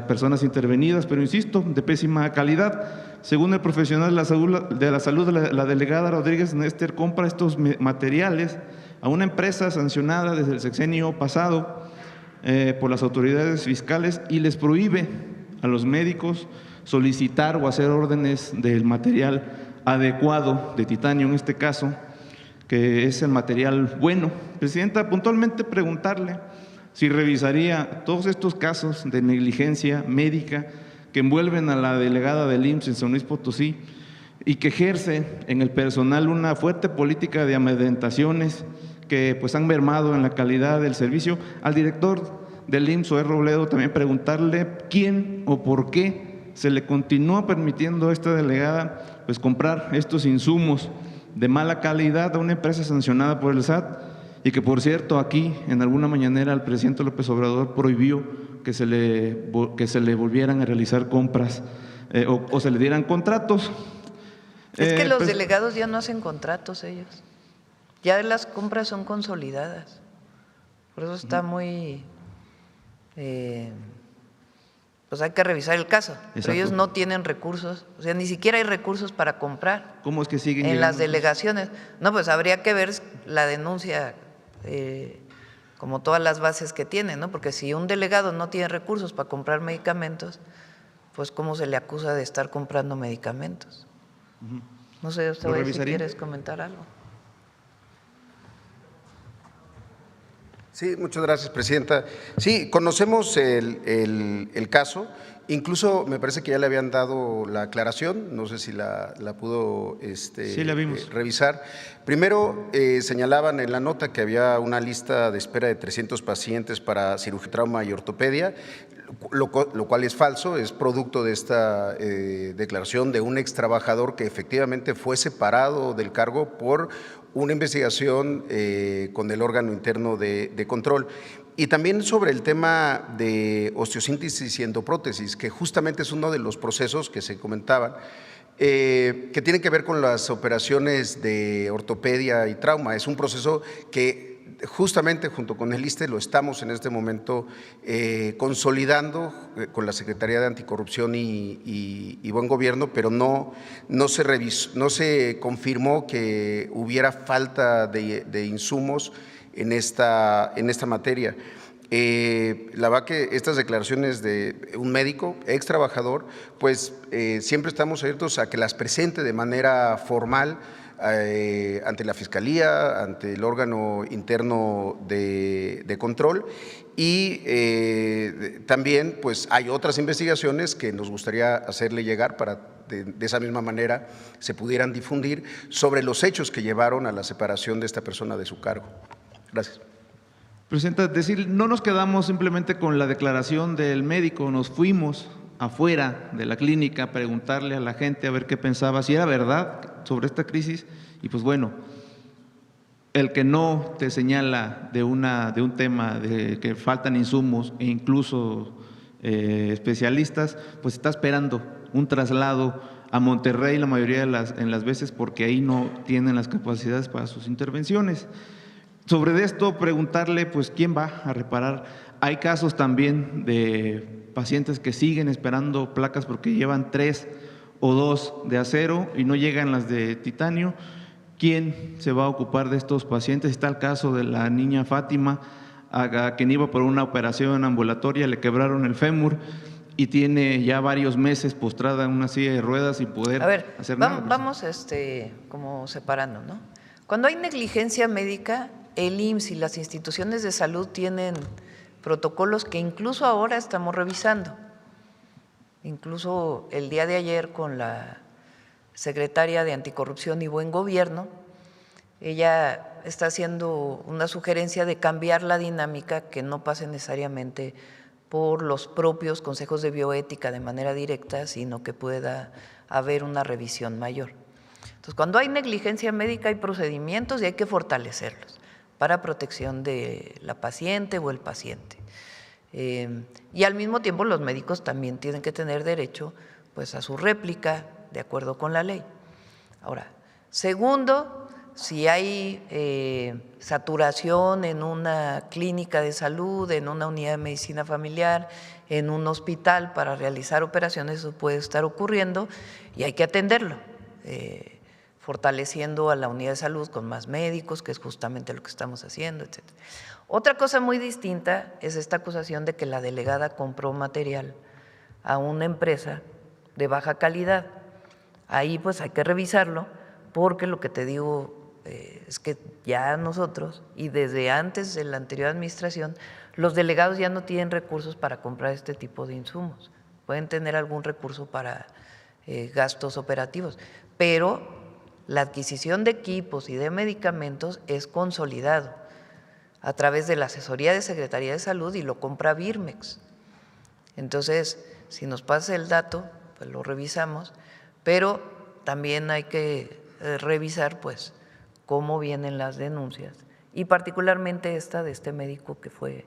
personas intervenidas, pero insisto, de pésima calidad. Según el profesional de la salud, la delegada Rodríguez Nester compra estos materiales a una empresa sancionada desde el sexenio pasado, por las autoridades fiscales y les prohíbe a los médicos solicitar o hacer órdenes del material adecuado de titanio, en este caso, que es el material bueno. Presidenta, puntualmente preguntarle si revisaría todos estos casos de negligencia médica que envuelven a la delegada del IMSS en San Luis Potosí y que ejerce en el personal una fuerte política de amedrentaciones que pues han mermado en la calidad del servicio. Al director del IMSS, Zoé Robledo, también preguntarle quién o por qué se le continúa permitiendo a esta delegada pues comprar estos insumos de mala calidad a una empresa sancionada por el SAT y que, por cierto, aquí en alguna mañanera el presidente López Obrador prohibió que se le volvieran a realizar compras o se le dieran contratos. Es que los delegados ya no hacen contratos ellos, ya las compras son consolidadas, por eso está muy… pues hay que revisar el caso, pero ellos no tienen recursos, o sea, ni siquiera hay recursos para comprar. ¿Cómo es que siguen en las llegando? delegaciones? No, pues habría que ver la denuncia, como todas las bases que tiene, ¿no? Porque si un delegado no tiene recursos para comprar medicamentos, pues ¿cómo se le acusa de estar comprando medicamentos? No sé, usted si quieres comentar algo. Sí, muchas gracias, presidenta. Sí, conocemos el caso, incluso me parece que ya le habían dado la aclaración, no sé si la pudo sí, la vimos. Revisar. Primero, señalaban en la nota que había una lista de espera de 300 pacientes para cirugía, trauma y ortopedia, lo cual es falso, es producto de esta declaración de un ex trabajador que efectivamente fue separado del cargo por una investigación con el órgano interno de control. Y también sobre el tema de osteosíntesis y endoprótesis, que justamente es uno de los procesos que se comentaban, que tiene que ver con las operaciones de ortopedia y trauma. Es un proceso que justamente junto con el ISSSTE lo estamos en este momento consolidando con la Secretaría de Anticorrupción y Buen Gobierno, pero no se confirmó que hubiera falta de insumos en esta materia. La verdad que estas declaraciones de un médico, ex trabajador, pues siempre estamos abiertos a que las presente de manera formal ante la Fiscalía, ante el órgano interno de control y también pues hay otras investigaciones que nos gustaría hacerle llegar para de esa misma manera se pudieran difundir sobre los hechos que llevaron a la separación de esta persona de su cargo. Gracias. Presidenta, decir, no nos quedamos simplemente con la declaración del médico, nos fuimos afuera de la clínica a preguntarle a la gente a ver qué pensaba, si era verdad sobre esta crisis, y pues bueno, el que no te señala de un tema de que faltan insumos e incluso especialistas, pues está esperando un traslado a Monterrey la mayoría en las veces porque ahí no tienen las capacidades para sus intervenciones. Sobre esto, preguntarle, pues, ¿quién va a reparar? Hay casos también de pacientes que siguen esperando placas porque llevan 3 o 2 de acero y no llegan las de titanio. ¿Quién se va a ocupar de estos pacientes? Está el caso de la niña Fátima, a quien iba por una operación ambulatoria, le quebraron el fémur y tiene ya varios meses postrada en una silla de ruedas sin poder hacer nada. Vamos como separando, ¿no? Cuando hay negligencia médica, el IMSS y las instituciones de salud tienen protocolos que incluso ahora estamos revisando. Incluso el día de ayer con la secretaria de Anticorrupción y Buen Gobierno, ella está haciendo una sugerencia de cambiar la dinámica, que no pase necesariamente por los propios consejos de bioética de manera directa, sino que pueda haber una revisión mayor. Entonces, cuando hay negligencia médica hay procedimientos y hay que fortalecerlos para protección de la paciente o el paciente. Y al mismo tiempo los médicos también tienen que tener derecho pues, a su réplica de acuerdo con la ley. Ahora, segundo, si hay saturación en una clínica de salud, en una unidad de medicina familiar, en un hospital para realizar operaciones, eso puede estar ocurriendo y hay que atenderlo. Fortaleciendo a la unidad de salud con más médicos, que es justamente lo que estamos haciendo, etc. Otra cosa muy distinta es esta acusación de que la delegada compró material a una empresa de baja calidad. Ahí pues hay que revisarlo, porque lo que te digo es que ya nosotros, y desde antes de la anterior administración, los delegados ya no tienen recursos para comprar este tipo de insumos. Pueden tener algún recurso para gastos operativos, pero la adquisición de equipos y de medicamentos es consolidado a través de la asesoría de Secretaría de Salud y lo compra Birmex. Entonces, si nos pasa el dato, pues lo revisamos, pero también hay que revisar pues cómo vienen las denuncias y particularmente esta de este médico que fue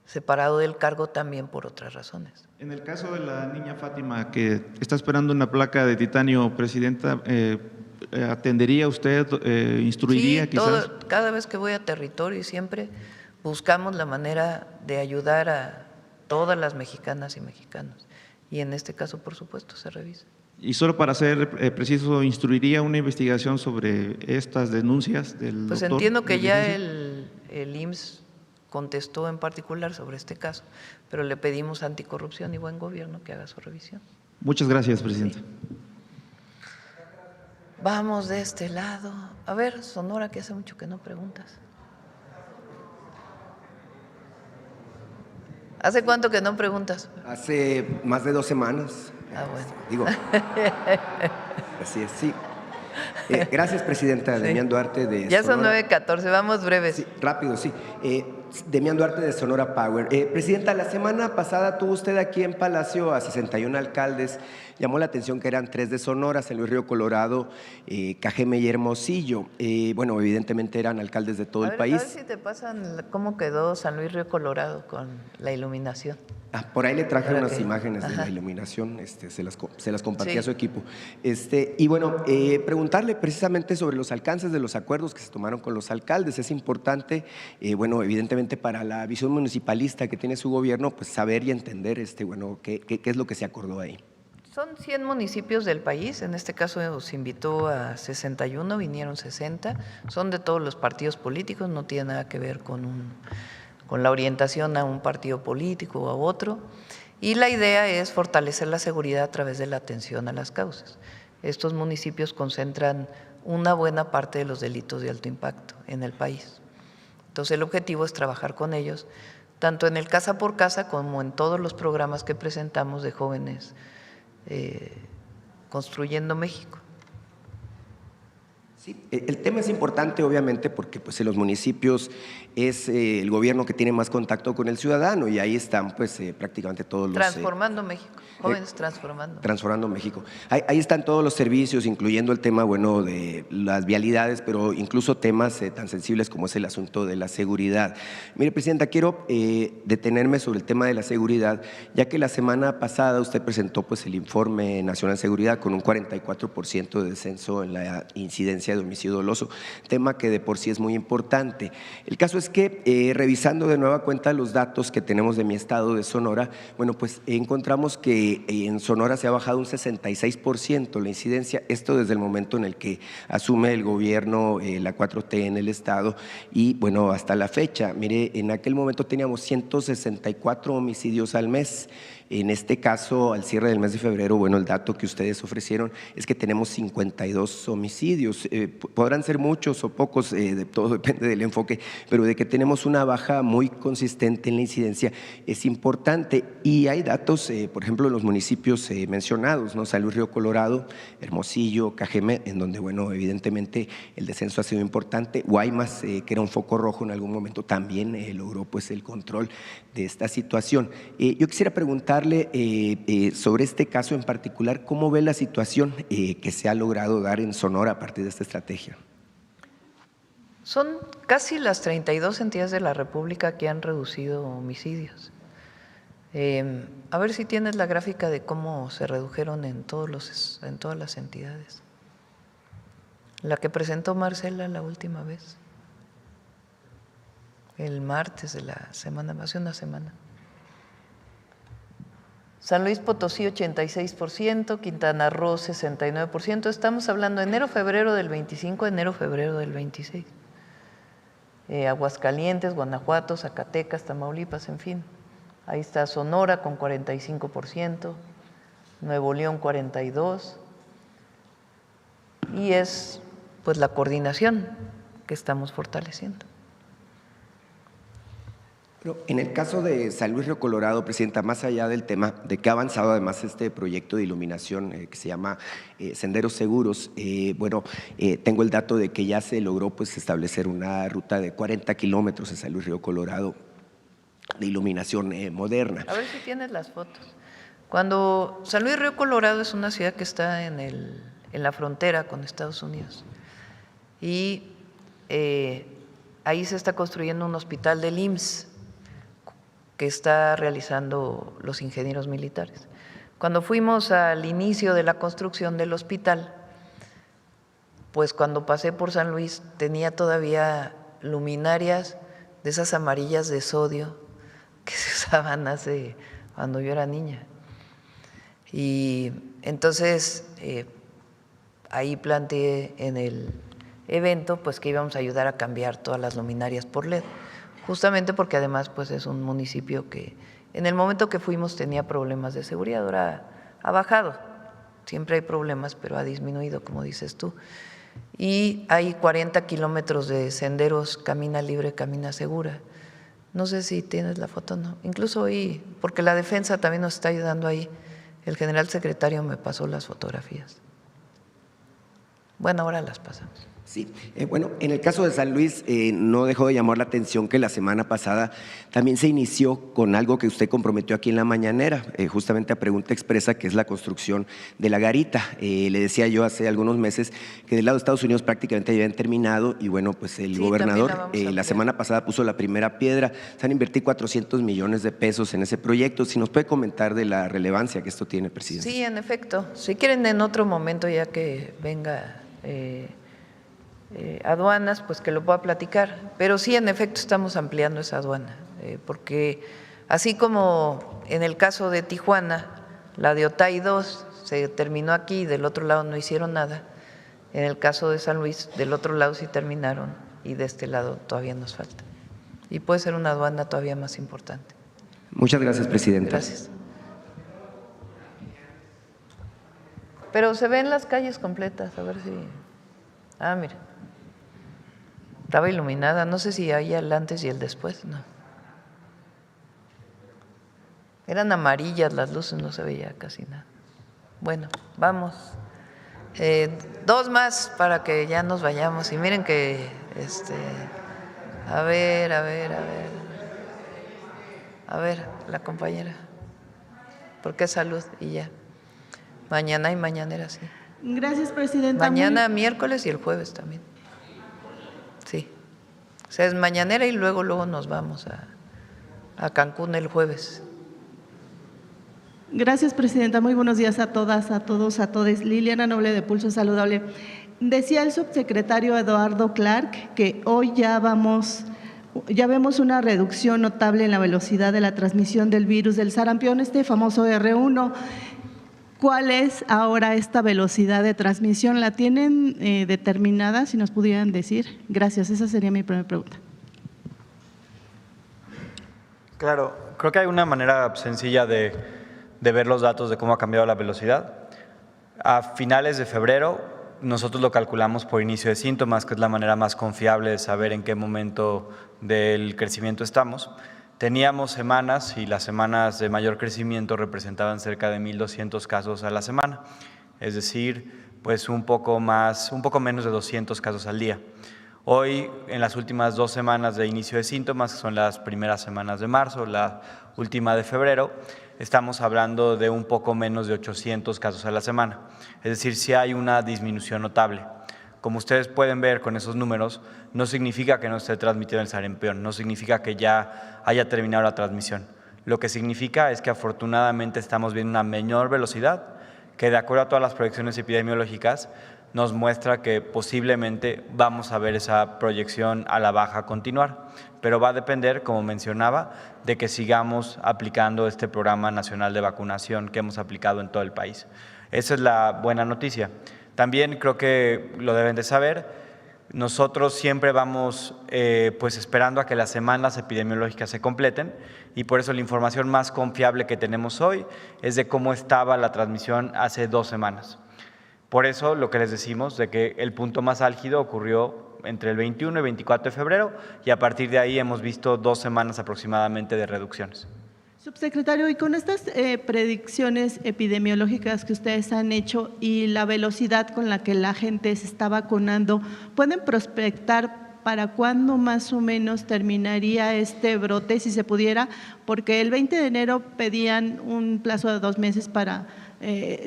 separado del cargo también por otras razones. En el caso de la niña Fátima, que está esperando una placa de titanio, Presidenta, ¿atendería usted, instruiría Sí, quizás? cada vez que voy a territorio y siempre buscamos la manera de ayudar a todas las mexicanas y mexicanos. Y en este caso, por supuesto, se revisa. Y solo para ser preciso, ¿instruiría una investigación sobre estas denuncias del Pues doctor? entiendo que ya el IMSS contestó en particular sobre este caso, pero le pedimos a Anticorrupción y Buen Gobierno que haga su revisión. Muchas gracias, Presidenta. Sí. Vamos de este lado. A ver, Sonora, que hace mucho que no preguntas. ¿Hace cuánto que no preguntas? Hace más de 2 semanas. Ah, bueno. Digo, así es, sí. Gracias, Presidenta. Sí. Demián Duarte de Ya son Sonora. 9:14, vamos breves. Sí, rápido, sí. Demián Duarte de Sonora Power. Presidenta, la semana pasada tuvo usted aquí en Palacio a 61 alcaldes. Llamó la atención que eran 3 de Sonora, San Luis Río Colorado, Cajeme y Hermosillo. Bueno, evidentemente eran alcaldes de todo el país. A ver si te pasan cómo quedó San Luis Río Colorado con la iluminación. Por ahí le traje Para unas que- imágenes de Ajá. la iluminación, se las compartí Sí. a su equipo. Y bueno, preguntarle precisamente sobre los alcances de los acuerdos que se tomaron con los alcaldes. Es importante, bueno, evidentemente para la visión municipalista que tiene su gobierno, pues saber y entender, bueno, qué es lo que se acordó ahí. Son 100 municipios del país, en este caso se invitó a 61, vinieron 60, son de todos los partidos políticos, no tiene nada que ver con la orientación a un partido político o a otro, y la idea es fortalecer la seguridad a través de la atención a las causas. Estos municipios concentran una buena parte de los delitos de alto impacto en el país. Entonces el objetivo es trabajar con ellos, tanto en el Casa por Casa como en todos los programas que presentamos de jóvenes construyendo México. Sí, el tema es importante obviamente porque pues en los municipios es el gobierno que tiene más contacto con el ciudadano y ahí están pues prácticamente todos los… Transformando México, jóvenes transformando. Transformando México. Ahí están todos los servicios, incluyendo el tema, bueno, de las vialidades, pero incluso temas tan sensibles como es el asunto de la seguridad. Mire, Presidenta, quiero detenerme sobre el tema de la seguridad, ya que la semana pasada usted presentó pues el Informe Nacional de Seguridad con un 44% de descenso en la incidencia de homicidio doloso, tema que de por sí es muy importante. El caso es que revisando de nueva cuenta los datos que tenemos de mi estado de Sonora, bueno, pues encontramos que en Sonora se ha bajado un 66% la incidencia, esto desde el momento en el que asume el gobierno la 4T en el estado y bueno, hasta la fecha, mire, en aquel momento teníamos 164 homicidios al mes. En este caso, al cierre del mes de febrero, bueno, el dato que ustedes ofrecieron es que tenemos 52 homicidios. Podrán ser muchos o pocos, todo depende del enfoque, pero de que tenemos una baja muy consistente en la incidencia es importante. Y hay datos, por ejemplo, en los municipios mencionados, ¿no? San Luis Río Colorado, Hermosillo, Cajeme, en donde, bueno, evidentemente el descenso ha sido importante. Guaymas, que era un foco rojo en algún momento, también logró pues el control de esta situación. Yo quisiera preguntarle sobre este caso en particular, ¿cómo ve la situación que se ha logrado dar en Sonora a partir de esta estrategia? Son casi las 32 entidades de la República que han reducido homicidios. A ver si tienes la gráfica de cómo se redujeron en todas las entidades. La que presentó Marcela la última vez, el martes de la semana, hace una semana. San Luis Potosí 86%, Quintana Roo 69%, estamos hablando enero-febrero del 25, enero-febrero del 26. Aguascalientes, Guanajuato, Zacatecas, Tamaulipas, en fin. Ahí está Sonora con 45%, Nuevo León 42%, y es pues la coordinación que estamos fortaleciendo. En el caso de San Luis Río Colorado, Presidenta, más allá del tema de que ha avanzado además este proyecto de iluminación que se llama Senderos Seguros, tengo el dato de que ya se logró pues establecer una ruta de 40 kilómetros en San Luis Río Colorado de iluminación moderna. A ver si tienes las fotos. Cuando San Luis Río Colorado es una ciudad que está en la frontera con Estados Unidos y ahí se está construyendo un hospital del IMSS que está realizando los ingenieros militares. Cuando fuimos al inicio de la construcción del hospital, pues cuando pasé por San Luis tenía todavía luminarias de esas amarillas de sodio que se usaban cuando yo era niña. Y entonces ahí planteé en el evento pues que íbamos a ayudar a cambiar todas las luminarias por LED. Justamente porque además pues es un municipio que en el momento que fuimos tenía problemas de seguridad, ahora ha bajado, siempre hay problemas, pero ha disminuido, como dices tú. Y hay 40 kilómetros de senderos, camina libre, camina segura. No sé si tienes la foto, no. Incluso hoy, porque la defensa también nos está ayudando ahí, el general secretario me pasó las fotografías. Bueno, ahora las pasamos. Sí, en el caso de San Luis no dejó de llamar la atención que la semana pasada también se inició con algo que usted comprometió aquí en la mañanera, justamente a pregunta expresa, que es la construcción de la garita. Le decía yo hace algunos meses que del lado de Estados Unidos prácticamente ya habían terminado y bueno, pues el gobernador la semana pasada puso la primera piedra. Se han invertido 400 millones de pesos en ese proyecto. Si nos puede comentar de la relevancia que esto tiene, presidente. Sí, en efecto. Si quieren en otro momento ya que venga aduanas, pues que lo pueda platicar. Pero sí, en efecto, estamos ampliando esa aduana, porque así como en el caso de Tijuana, la de Otay 2 se terminó aquí, del otro lado no hicieron nada, en el caso de San Luis, del otro lado sí terminaron y de este lado todavía nos falta. Y puede ser una aduana todavía más importante. Muchas gracias, presidenta. Gracias. Pero se ven las calles completas, a ver si… Ah, mira. Estaba iluminada, no sé si hay el antes y el después, no. Eran amarillas las luces, no se veía casi nada. Bueno, vamos. Dos más para que ya nos vayamos. Y miren que, a ver, la compañera. Porque es salud y ya. Mañana y mañanera, sí. Gracias, presidenta. Mañana, miércoles y el jueves también. Sí. O sea, es mañanera y luego nos vamos a Cancún el jueves. Gracias, presidenta. Muy buenos días a todas, a todos, a todes. Liliana Noble de Pulso Saludable. Decía el subsecretario Eduardo Clark que hoy ya vemos una reducción notable en la velocidad de la transmisión del virus del sarampión, este famoso R1. ¿Cuál es ahora esta velocidad de transmisión? ¿La tienen determinada? Si nos pudieran decir. Gracias, esa sería mi primera pregunta. Claro, creo que hay una manera sencilla de ver los datos de cómo ha cambiado la velocidad. A finales de febrero nosotros lo calculamos por inicio de síntomas, que es la manera más confiable de saber en qué momento del crecimiento estamos. Teníamos semanas y las semanas de mayor crecimiento representaban cerca de 1,200 casos a la semana, es decir, pues un poco menos de 200 casos al día. Hoy, en las últimas 2 semanas de inicio de síntomas, que son las primeras semanas de marzo, la última de febrero, estamos hablando de un poco menos de 800 casos a la semana, es decir, sí hay una disminución notable. Como ustedes pueden ver con esos números, no significa que no esté transmitiendo el sarampión, no significa que ya haya terminado la transmisión. Lo que significa es que afortunadamente estamos viendo una menor velocidad que, de acuerdo a todas las proyecciones epidemiológicas, nos muestra que posiblemente vamos a ver esa proyección a la baja continuar, pero va a depender, como mencionaba, de que sigamos aplicando este programa nacional de vacunación que hemos aplicado en todo el país. Esa es la buena noticia. También creo que lo deben de saber, Nosotros siempre vamos pues esperando a que las semanas epidemiológicas se completen y por eso la información más confiable que tenemos hoy es de cómo estaba la transmisión hace 2 semanas. Por eso lo que les decimos de que el punto más álgido ocurrió entre el 21 y 24 de febrero y a partir de ahí hemos visto 2 semanas aproximadamente de reducciones. Subsecretario, y con estas predicciones epidemiológicas que ustedes han hecho y la velocidad con la que la gente se está vacunando, ¿pueden prospectar para cuándo más o menos terminaría este brote, si se pudiera? Porque el 20 de enero pedían un plazo de 2 meses para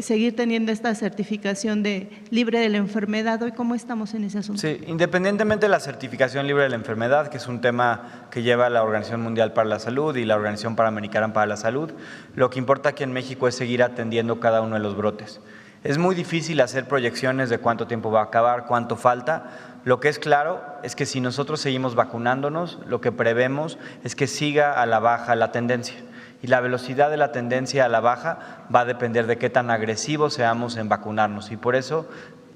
seguir teniendo esta certificación de libre de la enfermedad. ¿Hoy cómo estamos en ese asunto? Sí, independientemente de la certificación libre de la enfermedad, que es un tema que lleva la Organización Mundial para la Salud y la Organización Panamericana para la Salud, lo que importa aquí en México es seguir atendiendo cada uno de los brotes. Es muy difícil hacer proyecciones de cuánto tiempo va a acabar, cuánto falta. Lo que es claro es que si nosotros seguimos vacunándonos, lo que prevemos es que siga a la baja la tendencia. Y la velocidad de la tendencia a la baja va a depender de qué tan agresivos seamos en vacunarnos. Y por eso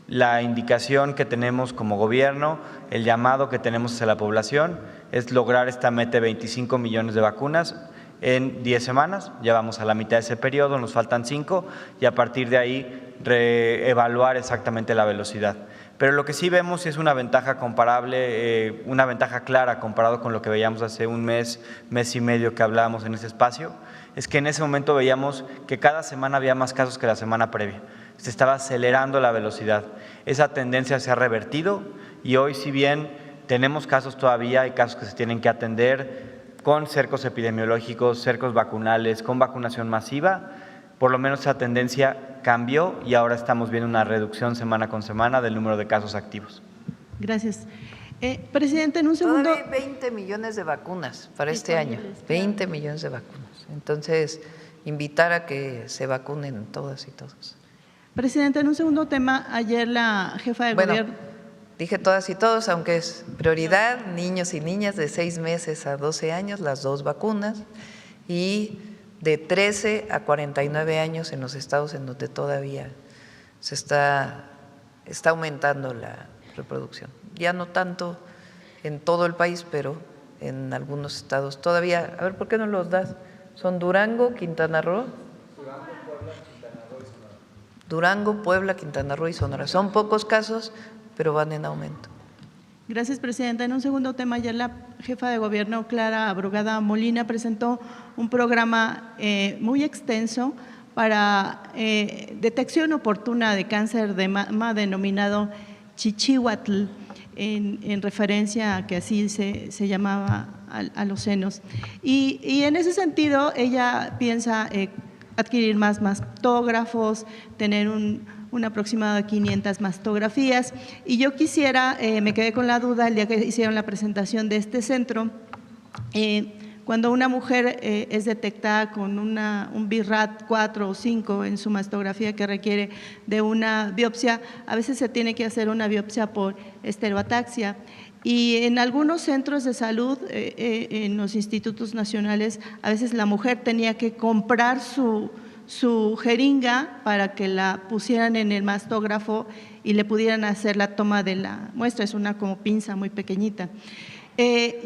la indicación que tenemos como gobierno, el llamado que tenemos hacia la población es lograr esta meta de 25 millones de vacunas en 10 semanas. Ya vamos a la mitad de ese periodo, nos faltan 5 y a partir de ahí reevaluar exactamente la velocidad. Pero lo que sí vemos es una ventaja comparable, una ventaja clara comparado con lo que veíamos hace un mes, mes y medio que hablábamos en ese espacio, es que en ese momento veíamos que cada semana había más casos que la semana previa. Se estaba acelerando la velocidad. Esa tendencia se ha revertido y hoy, si bien tenemos casos todavía, hay casos que se tienen que atender con cercos epidemiológicos, cercos vacunales, con vacunación masiva, por lo menos esa tendencia cambió y ahora estamos viendo una reducción semana con semana del número de casos activos. Gracias. Presidente, en un segundo… Todavía hay 20 millones de vacunas para este año, 20 millones de vacunas. Entonces, invitar a que se vacunen todas y todos. Presidente, en un segundo tema, ayer la jefa de gobierno… Dije todas y todos, aunque es prioridad, niños y niñas de 6 meses a 12 años, las 2 vacunas, y de 13 a 49 años en los estados en donde todavía se está aumentando la reproducción. Ya no tanto en todo el país, pero en algunos estados todavía. A ver, ¿por qué no los das? Son Durango, Quintana Roo. Durango, Puebla, Quintana Roo y Sonora. Son pocos casos, pero van en aumento. Gracias, Presidenta. En un segundo tema, ayer la jefa de gobierno, Clara Brugada Molina, presentó un programa muy extenso para detección oportuna de cáncer de mama denominado Chichihuatl, en referencia a que así se llamaba a los senos. Y en ese sentido, ella piensa adquirir más mastógrafos, tener un aproximado de 500 mastografías. Y yo quisiera, me quedé con la duda el día que hicieron la presentación de este centro, cuando una mujer es detectada con un BIRAT 4 o 5 en su mastografía que requiere de una biopsia, a veces se tiene que hacer una biopsia por estereotaxia. Y en algunos centros de salud, en los institutos nacionales, a veces la mujer tenía que comprar su jeringa para que la pusieran en el mastógrafo y le pudieran hacer la toma de la muestra. Es una como pinza muy pequeñita.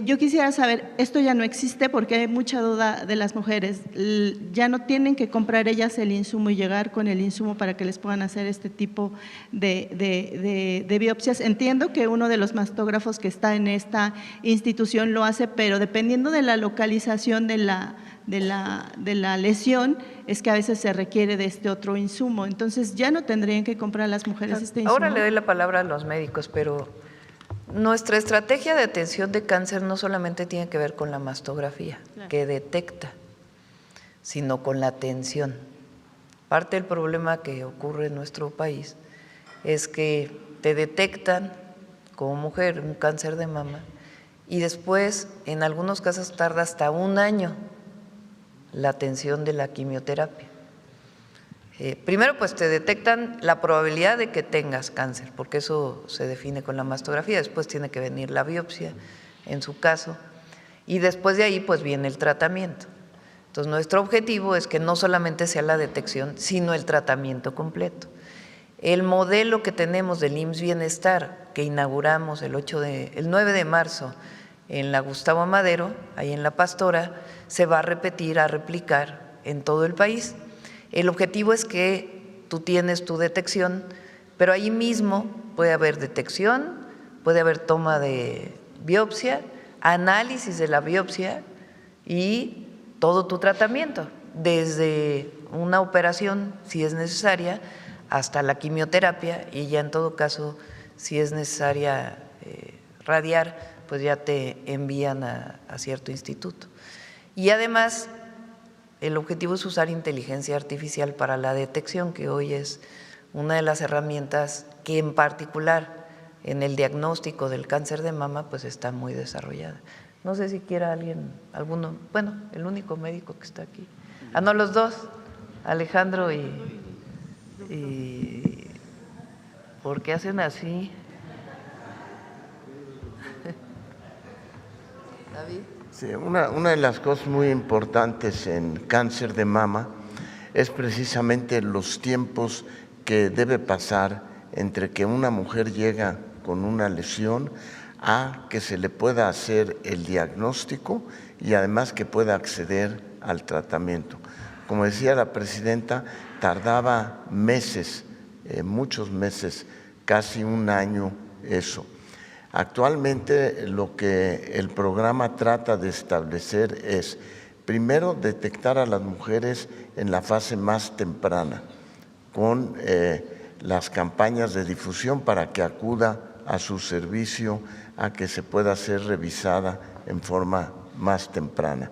Yo quisiera saber, esto ya no existe porque hay mucha duda de las mujeres, ya no tienen que comprar ellas el insumo y llegar con el insumo para que les puedan hacer este tipo de biopsias. Entiendo que uno de los mastógrafos que está en esta institución lo hace, pero dependiendo de la localización de la lesión, es que a veces se requiere de este otro insumo. Entonces ya no tendrían que comprar las mujeres este insumo. Ahora le doy la palabra a los médicos, pero nuestra estrategia de atención de cáncer no solamente tiene que ver con la mastografía, que detecta, sino con la atención. Parte del problema que ocurre en nuestro país es que te detectan como mujer un cáncer de mama y después, en algunos casos, tarda hasta 1 año la atención de la quimioterapia. Primero, pues te detectan la probabilidad de que tengas cáncer, porque eso se define con la mastografía, después tiene que venir la biopsia, en su caso, y después de ahí pues viene el tratamiento. Entonces, nuestro objetivo es que no solamente sea la detección, sino el tratamiento completo. El modelo que tenemos del IMSS Bienestar, que inauguramos el 9 de marzo en la Gustavo Amadero, ahí en La Pastora, se va a repetir, a replicar en todo el país. El objetivo es que tú tienes tu detección, pero ahí mismo puede haber detección, puede haber toma de biopsia, análisis de la biopsia y todo tu tratamiento, desde una operación, si es necesaria, hasta la quimioterapia, y ya en todo caso, si es necesaria radiar, pues ya te envían a cierto instituto. Y además, el objetivo es usar inteligencia artificial para la detección, que hoy es una de las herramientas que en particular en el diagnóstico del cáncer de mama pues está muy desarrollada. No sé si quiera alguno, bueno, el único médico que está aquí. Ah, no, los dos, Alejandro y ¿por qué hacen así? David. Sí, una de las cosas muy importantes en cáncer de mama es precisamente los tiempos que debe pasar entre que una mujer llega con una lesión a que se le pueda hacer el diagnóstico y además que pueda acceder al tratamiento. Como decía la presidenta, tardaba meses, muchos meses, casi un año eso. Actualmente lo que el programa trata de establecer es, primero, detectar a las mujeres en la fase más temprana, con las campañas de difusión para que acuda a su servicio a que se pueda ser revisada en forma más temprana.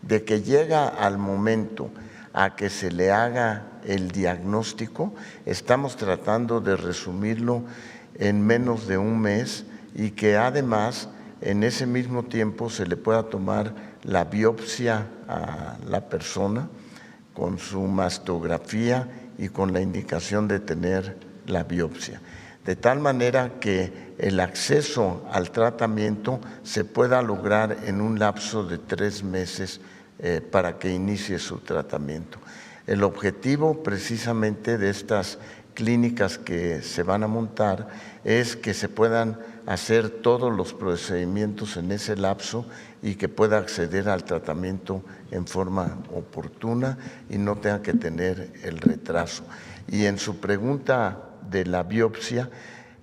De que llega al momento a que se le haga el diagnóstico, estamos tratando de resumirlo en menos de un mes y que además en ese mismo tiempo se le pueda tomar la biopsia a la persona con su mastografía y con la indicación de tener la biopsia, de tal manera que el acceso al tratamiento se pueda lograr en un lapso de 3 meses para que inicie su tratamiento. El objetivo precisamente de estas clínicas que se van a montar es que se puedan hacer todos los procedimientos en ese lapso y que pueda acceder al tratamiento en forma oportuna y no tenga que tener el retraso. Y en su pregunta de la biopsia,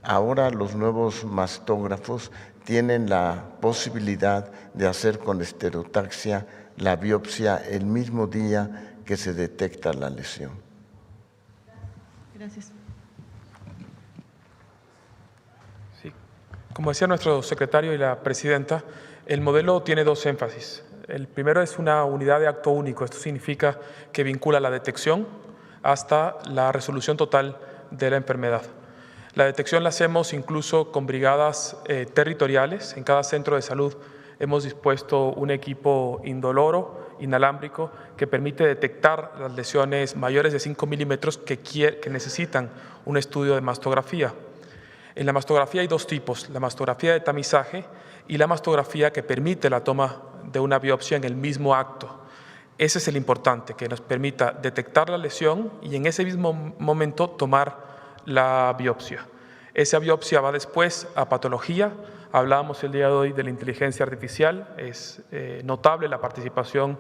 ahora los nuevos mastógrafos tienen la posibilidad de hacer con estereotaxia la biopsia el mismo día que se detecta la lesión. Gracias. Sí. Como decía nuestro secretario y la presidenta, el modelo tiene 2 énfasis. El primero es una unidad de acto único. Esto significa que vincula la detección hasta la resolución total de la enfermedad. La detección la hacemos incluso con brigadas territoriales. En cada centro de salud hemos dispuesto un equipo indoloro, inalámbrico, que permite detectar las lesiones mayores de 5 milímetros que necesitan un estudio de mastografía. En la mastografía hay 2 tipos, la mastografía de tamizaje y la mastografía que permite la toma de una biopsia en el mismo acto. Ese es el importante, que nos permita detectar la lesión y en ese mismo momento tomar la biopsia. Esa biopsia va después a patología. Hablábamos el día de hoy de la inteligencia artificial. Es notable la participación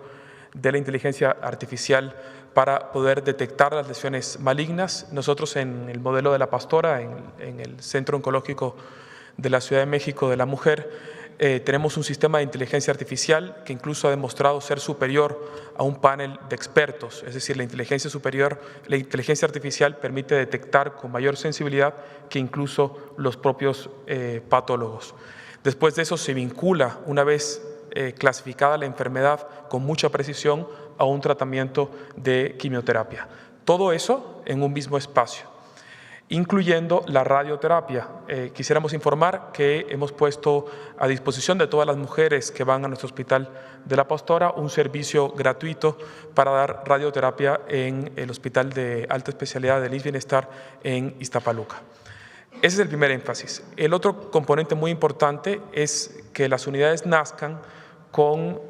de la inteligencia artificial para poder detectar las lesiones malignas. Nosotros en el modelo de La Pastora, en el Centro Oncológico de la Ciudad de México de la Mujer, tenemos un sistema de inteligencia artificial que incluso ha demostrado ser superior a un panel de expertos, es decir, la inteligencia artificial permite detectar con mayor sensibilidad que incluso los propios patólogos. Después de eso se vincula, una vez clasificada la enfermedad con mucha precisión, a un tratamiento de quimioterapia. Todo eso en un mismo espacio, incluyendo la radioterapia. Quisiéramos informar que hemos puesto a disposición de todas las mujeres que van a nuestro Hospital de La Pastora un servicio gratuito para dar radioterapia en el Hospital de Alta Especialidad del IMSS Bienestar en Iztapaluca. Ese es el primer énfasis. El otro componente muy importante es que las unidades nazcan con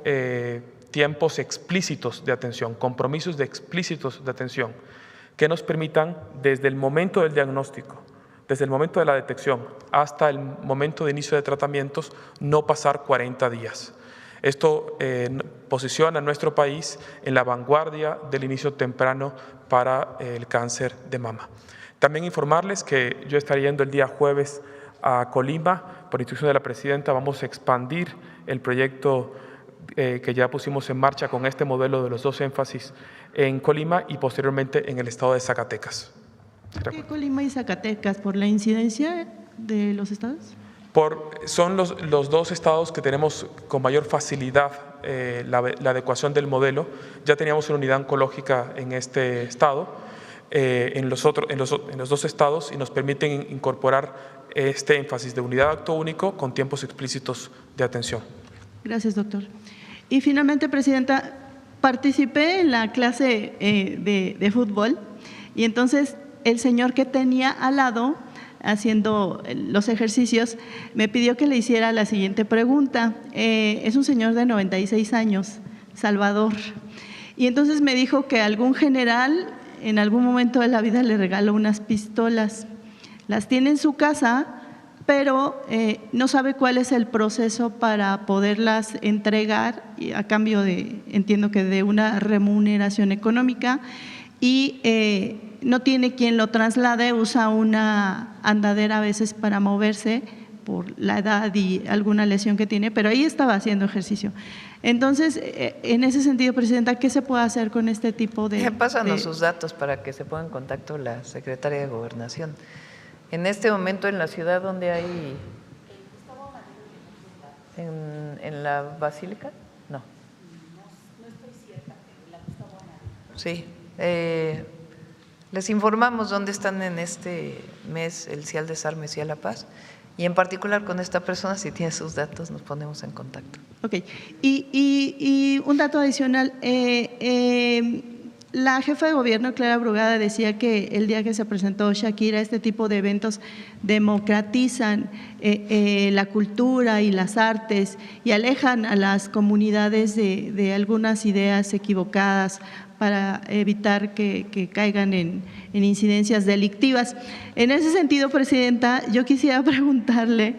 tiempos explícitos de atención, compromisos explícitos de atención. que nos permitan desde el momento del diagnóstico, desde el momento de la detección hasta el momento de inicio de tratamientos, no pasar 40 días. Esto posiciona a nuestro país en la vanguardia del inicio temprano para el cáncer de mama. También informarles que yo estaré yendo el día jueves a Colima. Por instrucción de la presidenta vamos a expandir el proyecto que ya pusimos en marcha con este modelo de los 2 énfasis en Colima y posteriormente en el estado de Zacatecas. ¿Por qué Colima y Zacatecas? ¿Por la incidencia de los estados? Son los 2 estados que tenemos con mayor facilidad la adecuación del modelo. Ya teníamos una unidad oncológica en este estado, en los 2 estados, y nos permiten incorporar este énfasis de unidad de acto único con tiempos explícitos de atención. Gracias, doctor. Y finalmente, presidenta, participé en la clase de fútbol y entonces el señor que tenía al lado haciendo los ejercicios me pidió que le hiciera la siguiente pregunta. Es un señor de 96 años, Salvador, y entonces me dijo que algún general en algún momento de la vida le regaló unas pistolas. Las tiene en su casa, pero no sabe cuál es el proceso para poderlas entregar a cambio de, entiendo que de una remuneración económica, y no tiene quien lo traslade, usa una andadera a veces para moverse por la edad y alguna lesión que tiene, pero ahí estaba haciendo ejercicio. Entonces, en ese sentido, presidenta, ¿qué se puede hacer con este tipo de… Pásanos sus datos para que se ponga en contacto la secretaria de Gobernación. En este momento en la ciudad donde hay… ¿En la Basílica? No. No estoy cierta, pero la Gustavo Amadero. Sí. Les informamos dónde están en este mes el CIAL Desarmes y a la Paz, y en particular con esta persona, si tiene sus datos, nos ponemos en contacto. Ok. Y un dato adicional, la jefa de gobierno, Clara Brugada, decía que el día que se presentó Shakira, este tipo de eventos democratizan la cultura y las artes y alejan a las comunidades de algunas ideas equivocadas para evitar que caigan en incidencias delictivas. En ese sentido, presidenta, yo quisiera preguntarle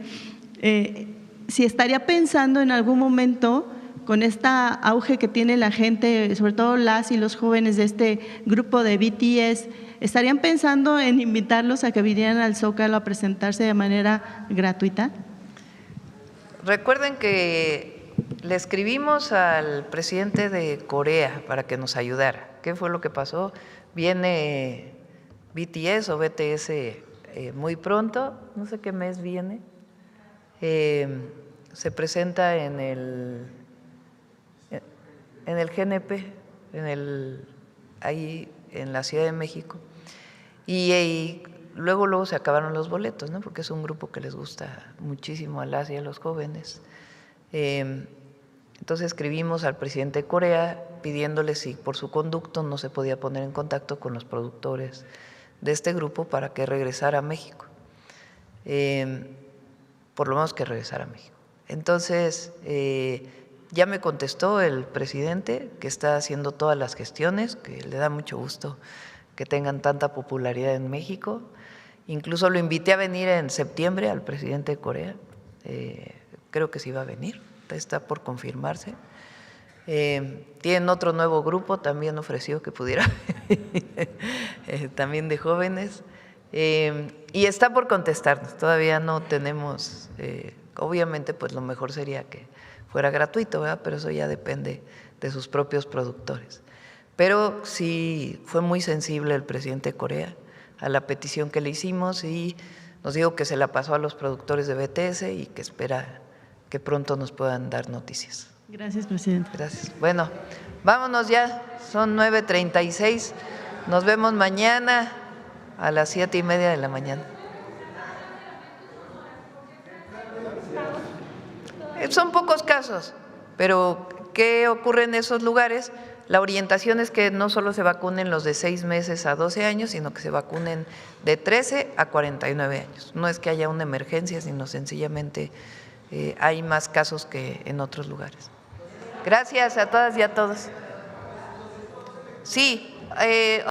si estaría pensando en algún momento, con este auge que tiene la gente, sobre todo las y los jóvenes de este grupo de BTS, ¿estarían pensando en invitarlos a que vinieran al Zócalo a presentarse de manera gratuita? Recuerden que le escribimos al presidente de Corea para que nos ayudara. ¿Qué fue lo que pasó? Viene BTS o BTS muy pronto, no sé qué mes viene. Se presenta en el GNP, ahí en la Ciudad de México. Y luego se acabaron los boletos, ¿no? Porque es un grupo que les gusta muchísimo a las y a los jóvenes. Entonces escribimos al presidente de Corea pidiéndole si por su conducto no se podía poner en contacto con los productores de este grupo para que regresara a México. Por lo menos que regresara a México. Entonces, ya me contestó el presidente que está haciendo todas las gestiones, que le da mucho gusto que tengan tanta popularidad en México. Incluso lo invité a venir en septiembre al presidente de Corea. Creo que sí va a venir, está por confirmarse. Tienen otro nuevo grupo, también ofreció que pudiera venir, también de jóvenes. Y está por contestarnos, todavía no tenemos, obviamente pues lo mejor sería que fuera gratuito, ¿verdad? Pero eso ya depende de sus propios productores. Pero sí fue muy sensible el presidente de Corea a la petición que le hicimos y nos dijo que se la pasó a los productores de BTS y que espera que pronto nos puedan dar noticias. Gracias, presidente. Gracias. Bueno, vámonos ya, son 9:36, nos vemos mañana a las 7:30 de la mañana. Son pocos casos, pero ¿qué ocurre en esos lugares? La orientación es que no solo se vacunen los de 6 meses a 12 años, sino que se vacunen de 13 a 49 años. No es que haya una emergencia, sino sencillamente hay más casos que en otros lugares. Gracias a todas y a todos. Sí.